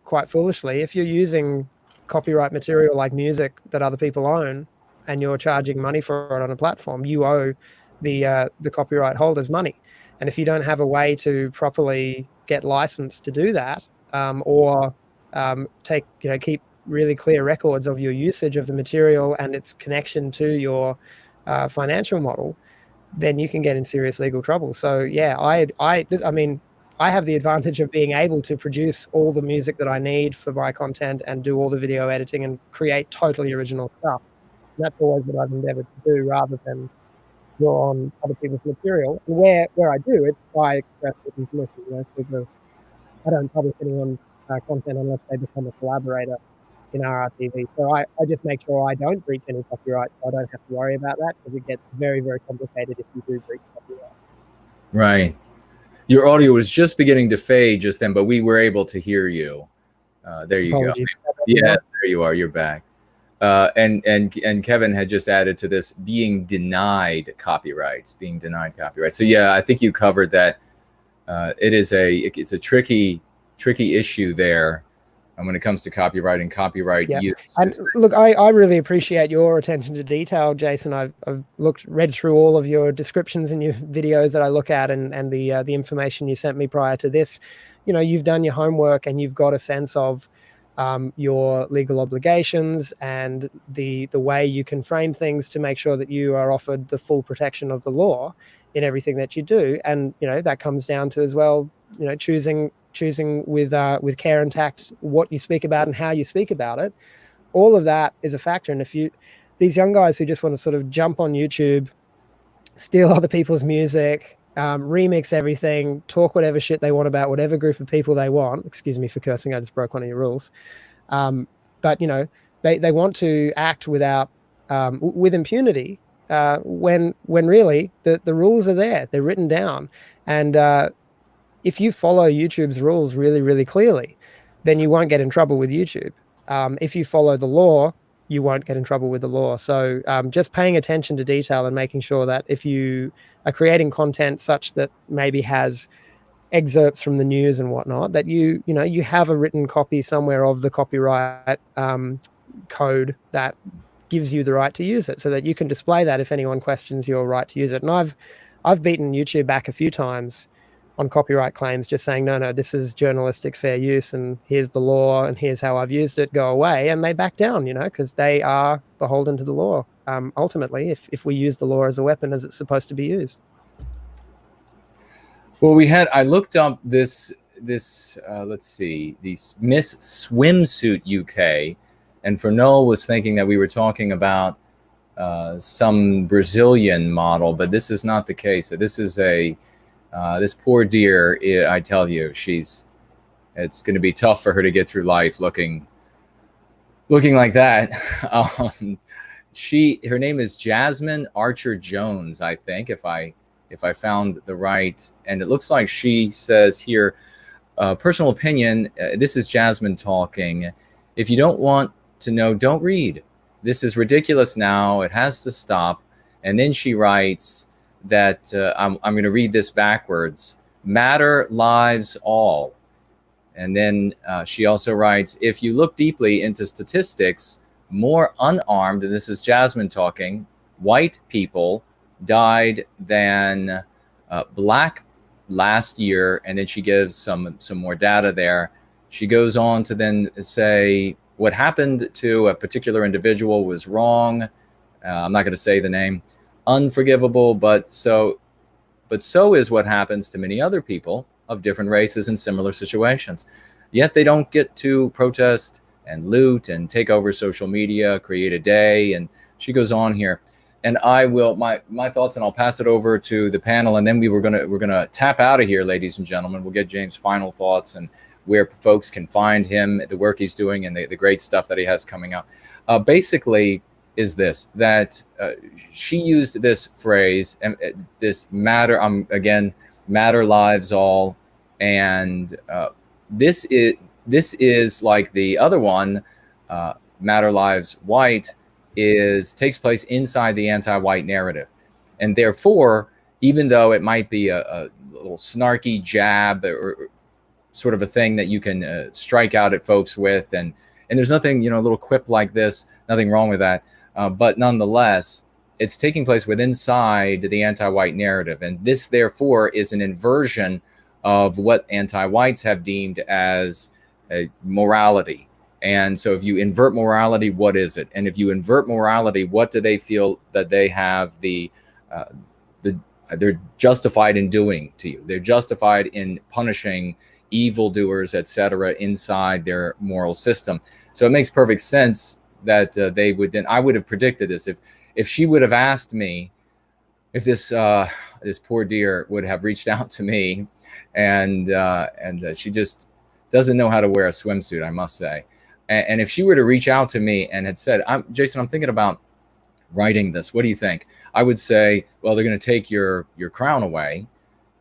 quite foolishly. If you're using copyright material like music that other people own, and you're charging money for it on a platform, you owe the copyright holders money. And if you don't have a way to properly get licensed to do that, or keep really clear records of your usage of the material and its connection to your financial model, then you can get in serious legal trouble. So yeah, I mean, I have the advantage of being able to produce all the music that I need for my content and do all the video editing and create totally original stuff. And that's always what I've endeavored to do, rather than draw on other people's material. And where I do, it's by express written permission. So I don't publish anyone's content unless they become a collaborator in RRTV. So I just make sure I don't breach any copyright, so I don't have to worry about that, because it gets very, very complicated if you do breach copyright. Right. Your audio was just beginning to fade just then, but we were able to hear you. There you Apologies. Go. Yes, there you are. You're back. And Kevin had just added to this being denied copyrights. So yeah, I think you covered that. It's a tricky tricky issue there. And when it comes to copyright and copyright use. And look, I really appreciate your attention to detail, Jason. I've read through all of your descriptions in your videos that I look at, and the information you sent me prior to this. You know, you've done your homework and you've got a sense of your legal obligations and the way you can frame things to make sure that you are offered the full protection of the law in everything that you do. And you know, that comes down to as well, you know, choosing with care and tact what you speak about and how you speak about it. All of that is a factor. And if these young guys who just want to sort of jump on YouTube, steal other people's music, remix everything, talk whatever shit they want about whatever group of people they want. Excuse me for cursing, I just broke one of your rules. But you know, they want to act without with impunity when really the rules are there, they're written down. And if you follow YouTube's rules really, really clearly, then you won't get in trouble with YouTube. If you follow the law, you won't get in trouble with the law. So just paying attention to detail and making sure that if you are creating content such that maybe has excerpts from the news and whatnot, that you have a written copy somewhere of the copyright code that gives you the right to use it, so that you can display that if anyone questions your right to use it. And I've beaten YouTube back a few times on copyright claims, just saying, no, this is journalistic fair use and here's the law and here's how I've used it, go away. And they back down, you know, because they are beholden to the law. Ultimately, if we use the law as a weapon as it's supposed to be used. Well, I looked up this let's see, the Miss Swimsuit UK, and Fernell was thinking that we were talking about some Brazilian model, but this is not the case. This is this poor dear, I tell you, it's going to be tough for her to get through life looking like that. Her name is Jasmine Archer Jones, I think, if I found the right. And it looks like she says here, personal opinion, this is Jasmine talking. If you don't want to know, don't read. This is ridiculous now. It has to stop. And then she writes that I'm going to read this backwards. Matter lives all. And then she also writes, if you look deeply into statistics, more unarmed, and this is Jasmine talking, white people died than black last year. And then she gives some more data there. She goes on to then say what happened to a particular individual was wrong. I'm not going to say the name. Unforgivable, but so is what happens to many other people of different races in similar situations. Yet they don't get to protest and loot and take over social media, create a day. And she goes on here, and I will my thoughts, and I'll pass it over to the panel, and then we're gonna tap out of here, ladies and gentlemen. We'll get James' final thoughts and where folks can find him, the work he's doing, and the great stuff that he has coming up. Basically, is this, that she used this phrase, and this matter, again, matter lives all, and this is like the other one, matter lives white, takes place inside the anti-white narrative. And therefore, even though it might be a little snarky jab or sort of a thing that you can strike out at folks with, and there's nothing, a little quip like this, nothing wrong with that. But nonetheless, it's taking place inside the anti-white narrative. And this, therefore, is an inversion of what anti-whites have deemed as morality. And so if you invert morality, what is it? And if you invert morality, what do they feel that they have they're justified in doing to you? They're justified in punishing evildoers, etc., inside their moral system. So it makes perfect sense that they would then. I would have predicted this if she would have asked me, if this poor dear would have reached out to me, and she just doesn't know how to wear a swimsuit, I must say. And if she were to reach out to me and had said, Jason, I'm thinking about writing this, what do you think? I would say, well, they're going to take your crown away,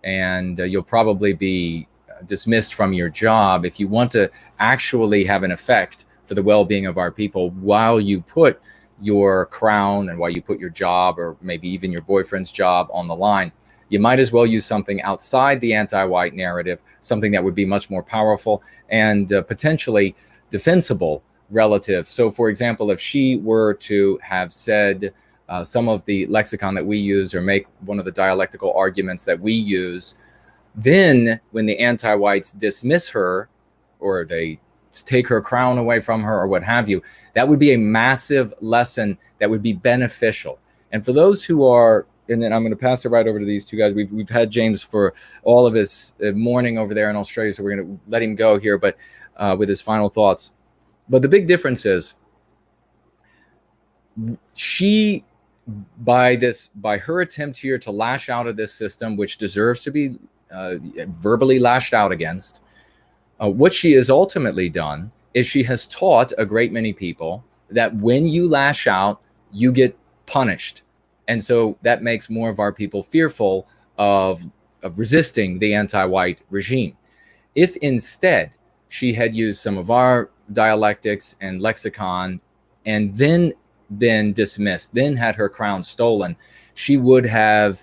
and you'll probably be dismissed from your job. If you want to actually have an effect for the well-being of our people, while you put your crown and while you put your job, or maybe even your boyfriend's job, on the line, you might as well use something outside the anti-white narrative, something that would be much more powerful and potentially defensible relative. So, for example, if she were to have said some of the lexicon that we use, or make one of the dialectical arguments that we use, then when the anti-whites dismiss her, or they take her crown away from her, or what have you, that would be a massive lesson that would be beneficial. And for those who are, and then I'm going to pass it right over to these two guys. We've had James for all of his morning over there in Australia, so we're going to let him go here, but with his final thoughts. But the big difference is, she, by her attempt here to lash out of this system, which deserves to be verbally lashed out against, what she has ultimately done is she has taught a great many people that when you lash out, you get punished. And so that makes more of our people fearful of resisting the anti-white regime. If instead she had used some of our dialectics and lexicon and then been dismissed, then had her crown stolen, she would have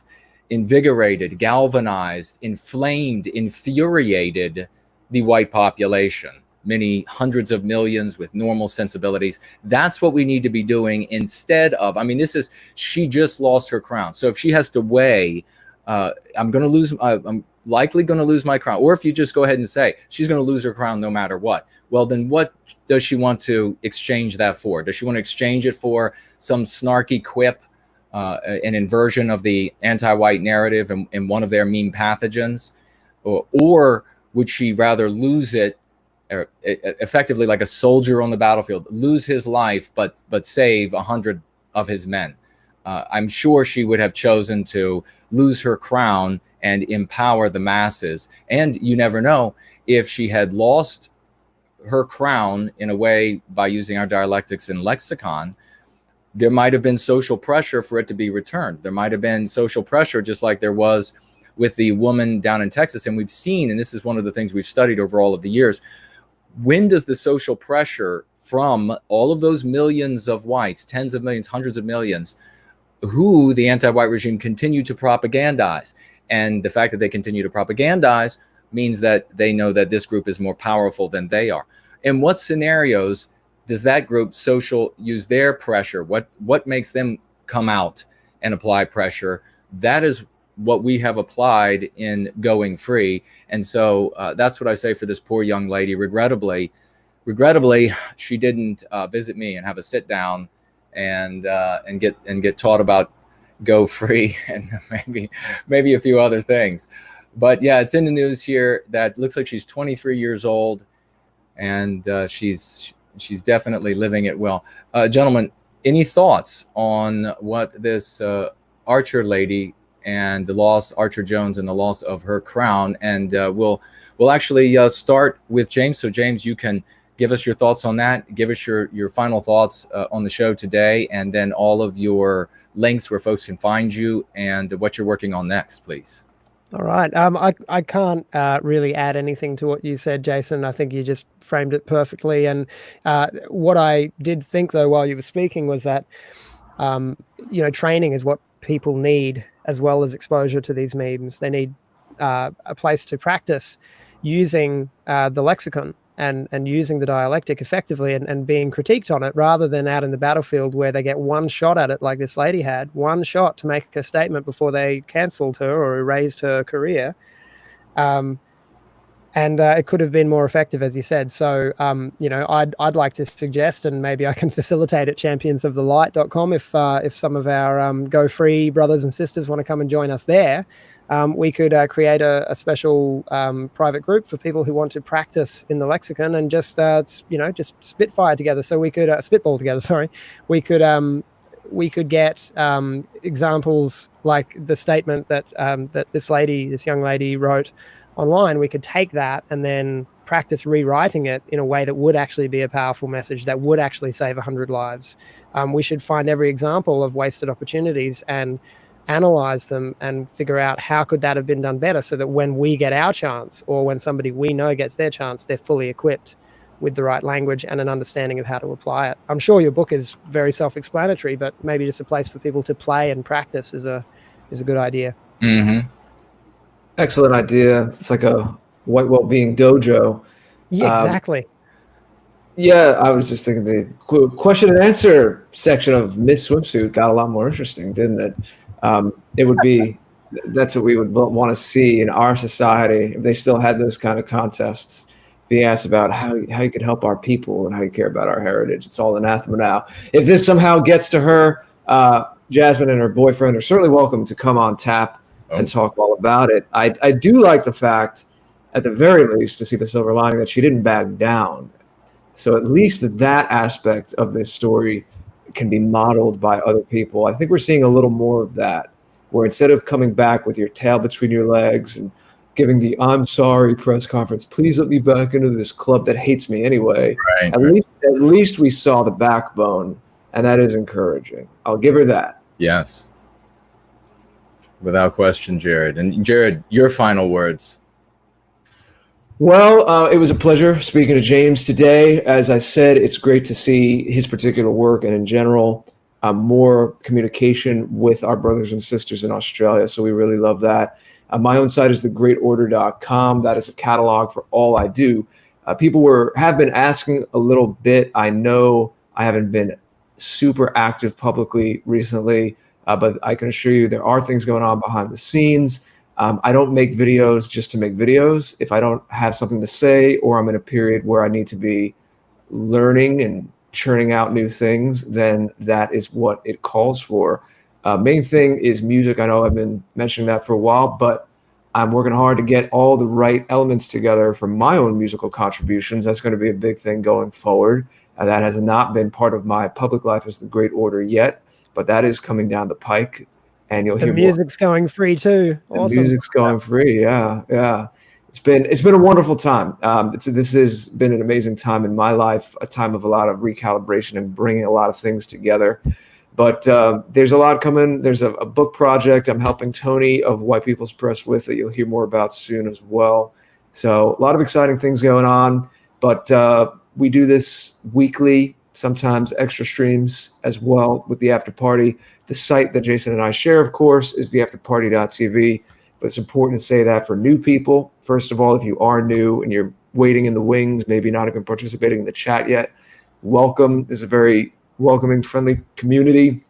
invigorated, galvanized, inflamed, infuriated the white population, many hundreds of millions with normal sensibilities. That's what we need to be doing instead of, I mean, she just lost her crown. So if she has to weigh, I'm likely going to lose my crown. Or if you just go ahead and say she's going to lose her crown no matter what, well, then what does she want to exchange that for? Does she want to exchange it for some snarky quip, an inversion of the anti-white narrative in one of their meme pathogens? Or would she rather lose it, effectively like a soldier on the battlefield, lose his life, but save 100 of his men? I'm sure she would have chosen to lose her crown and empower the masses. And you never know, if she had lost her crown in a way by using our dialectics and lexicon, there might have been social pressure for it to be returned. There might have been social pressure, just like there was with the woman down in Texas. And we've seen, and this is one of the things we've studied over all of the years, when does the social pressure from all of those millions of whites, tens of millions, hundreds of millions, who the anti-white regime continue to propagandize? And the fact that they continue to propagandize means that they know that this group is more powerful than they are. In what scenarios does that group use their pressure? What makes them come out and apply pressure? That is what we have applied in Going Free. And so that's what I say for this poor young lady. Regrettably, she didn't visit me and have a sit down and get taught about Go Free and maybe a few other things. But yeah, it's in the news here that looks like she's 23 years old, and she's definitely living it well. Gentlemen, any thoughts on what this Archer lady and the loss, Archer Jones, and the loss of her crown? And we'll actually start with James. So James, you can give us your thoughts on that. Give us your final thoughts on the show today, and then all of your links where folks can find you and what you're working on next, please. All right. I can't really add anything to what you said, Jason. I think you just framed it perfectly. And what I did think, though, while you were speaking was that, training is what people need, as well as exposure to these memes. They need a place to practice using the lexicon and using the dialectic effectively and being critiqued on it, rather than out in the battlefield where they get one shot at it, like this lady had, one shot to make a statement before they cancelled her or erased her career. And it could have been more effective, as you said. So, I'd like to suggest, and maybe I can facilitate at championsofthelight.com if some of our Go Free brothers and sisters want to come and join us there. We could create a special private group for people who want to practice in the lexicon and just spitfire together. So we could spitball together. Sorry, we could get examples like the statement that this young lady wrote online. We could take that and then practice rewriting it in a way that would actually be a powerful message that would actually save 100 lives. We should find every example of wasted opportunities and analyze them and figure out how could that have been done better, so that when we get our chance, or when somebody we know gets their chance, they're fully equipped with the right language and an understanding of how to apply it. I'm sure your book is very self-explanatory, but maybe just a place for people to play and practice is a good idea. Mm-hmm. Excellent idea. It's like a White Wellbeing dojo. Yeah, exactly. Yeah, I was just thinking the question and answer section of Miss Swimsuit got a lot more interesting, didn't it? It would be, that's what we would want to see in our society if they still had those kind of contests. Be asked about how you could help our people and how you care about our heritage. It's all anathema now. If this somehow gets to her, Jasmine and her boyfriend are certainly welcome to come on tap and talk all about it. I do like the fact, at the very least, to see the silver lining that she didn't back down. So at least that aspect of this story can be modeled by other people. I think we're seeing a little more of that, where instead of coming back with your tail between your legs and giving the "I'm sorry" press conference, please let me back into this club that hates me anyway. Right, at least we saw the backbone, and that is encouraging. I'll give her that. Yes. Without question, Jared. And Jared, your final words. Well, it was a pleasure speaking to James today. As I said, it's great to see his particular work and in general, more communication with our brothers and sisters in Australia. So we really love that. My own site is thegreatorder.com. That is a catalog for all I do. People have been asking a little bit. I know I haven't been super active publicly recently, but I can assure you there are things going on behind the scenes. I don't make videos just to make videos. If I don't have something to say, or I'm in a period where I need to be learning and churning out new things, then that is what it calls for. Main thing is music. I know I've been mentioning that for a while, but I'm working hard to get all the right elements together for my own musical contributions. That's going to be a big thing going forward. That has not been part of my public life as the Great Order yet, but that is coming down the pike. And you'll hear the music's going free too. Awesome. The music's going free. Yeah. It's been a wonderful time. This has been an amazing time in my life, a time of a lot of recalibration and bringing a lot of things together. But there's a lot coming. There's a book project I'm helping Tony of White People's Press with that you'll hear more about soon as well. So a lot of exciting things going on. But we do this weekly, sometimes extra streams as well with the after party. The site that Jason and I share, of course, is theafterparty.tv. But it's important to say that for new people. First of all, if you are new and you're waiting in the wings, maybe not even participating in the chat yet, welcome. This is a very welcoming, friendly community.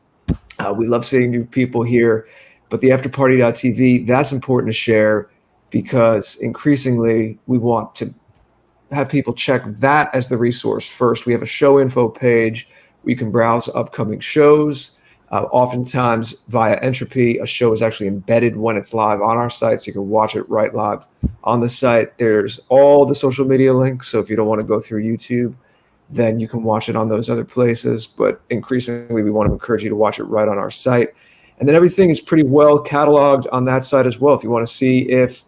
We love seeing new people here. But the afterparty.tv, that's important to share because increasingly we want to have people check that as the resource first. We have a show info page where you can browse upcoming shows. Oftentimes via Entropy, a show is actually embedded when it's live on our site, so you can watch it right live on the site. There's all the social media links, so if you don't want to go through YouTube, then you can watch it on those other places. But increasingly, we want to encourage you to watch it right on our site. And then everything is pretty well cataloged on that site as well. If you want to see if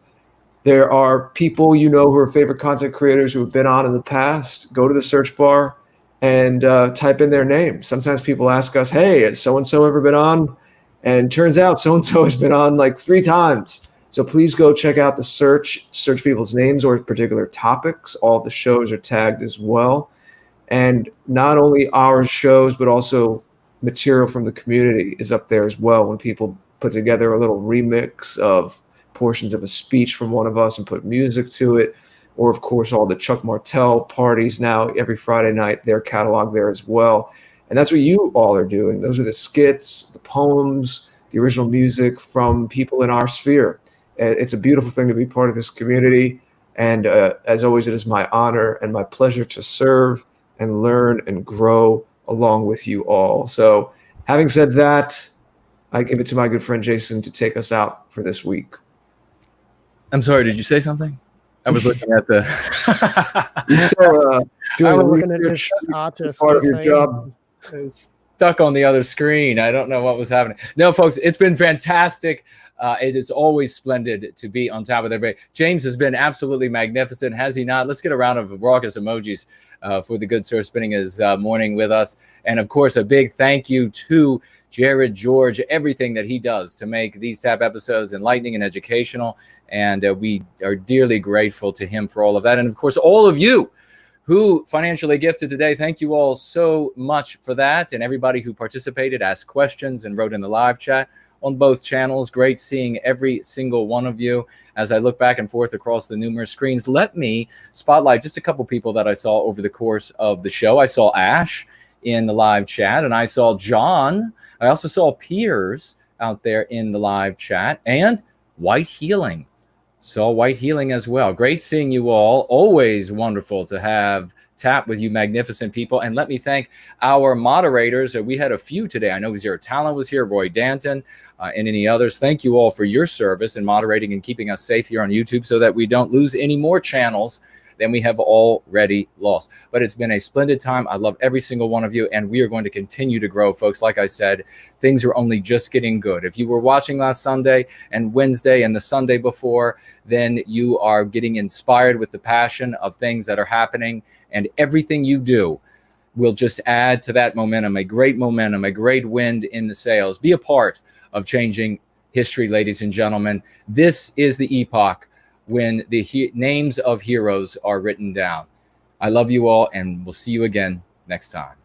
there are people you know who are favorite content creators who have been on in the past, go to the search bar and type in their name. Sometimes people ask us, hey, has so-and-so ever been on? And turns out so-and-so has been on like 3 times. So please go check out the search people's names or particular topics. All of the shows are tagged as well. And not only our shows, but also material from the community is up there as well. When people put together a little remix of portions of a speech from one of us and put music to it, or of course all the Chuck Martell parties now every Friday night, they're cataloged there as well. And that's what you all are doing. Those are the skits, the poems, the original music from people in our sphere. And it's a beautiful thing to be part of this community. And as always, it is my honor and my pleasure to serve and learn and grow along with you all. So having said that, I give it to my good friend Jason to take us out for this week. I'm sorry, did you say something? I was looking at the You're still doing looking at research, this artist part of your thing. job. It's stuck on the other screen. I don't know what was happening. No, folks, it's been fantastic. It is always splendid to be on top of everybody. James has been absolutely magnificent, has he not? Let's get a round of raucous emojis for the good sir spending his morning with us. And of course, a big thank you to Jared George, everything that he does to make these type episodes enlightening and educational. And we are dearly grateful to him for all of that. And of course, all of you who financially gifted today, thank you all so much for that. And everybody who participated, asked questions, and wrote in the live chat. on both channels. Great seeing every single one of you. As I look back and forth across the numerous screens, let me spotlight just a couple people that I saw over the course of the show. I saw Ash in the live chat, and I saw John. I also saw Piers out there in the live chat, and White Healing. Saw White Healing as well. Great seeing you all. Always wonderful to have tap with you magnificent people. And let me thank our moderators. We had a few today. I know Zero Talent was here, Roy Danton, and any others. Thank you all for your service in moderating and keeping us safe here on YouTube so that we don't lose any more channels than we have already lost. But it's been a splendid time. I love every single one of you, and we are going to continue to grow, folks. Like I said, things are only just getting good. If you were watching last Sunday and Wednesday and the Sunday before, then you are getting inspired with the passion of things that are happening, and everything you do will just add to that momentum, a great wind in the sails. Be a part of changing history, ladies and gentlemen. This is the epoch when the names of heroes are written down. I love you all, and we'll see you again next time.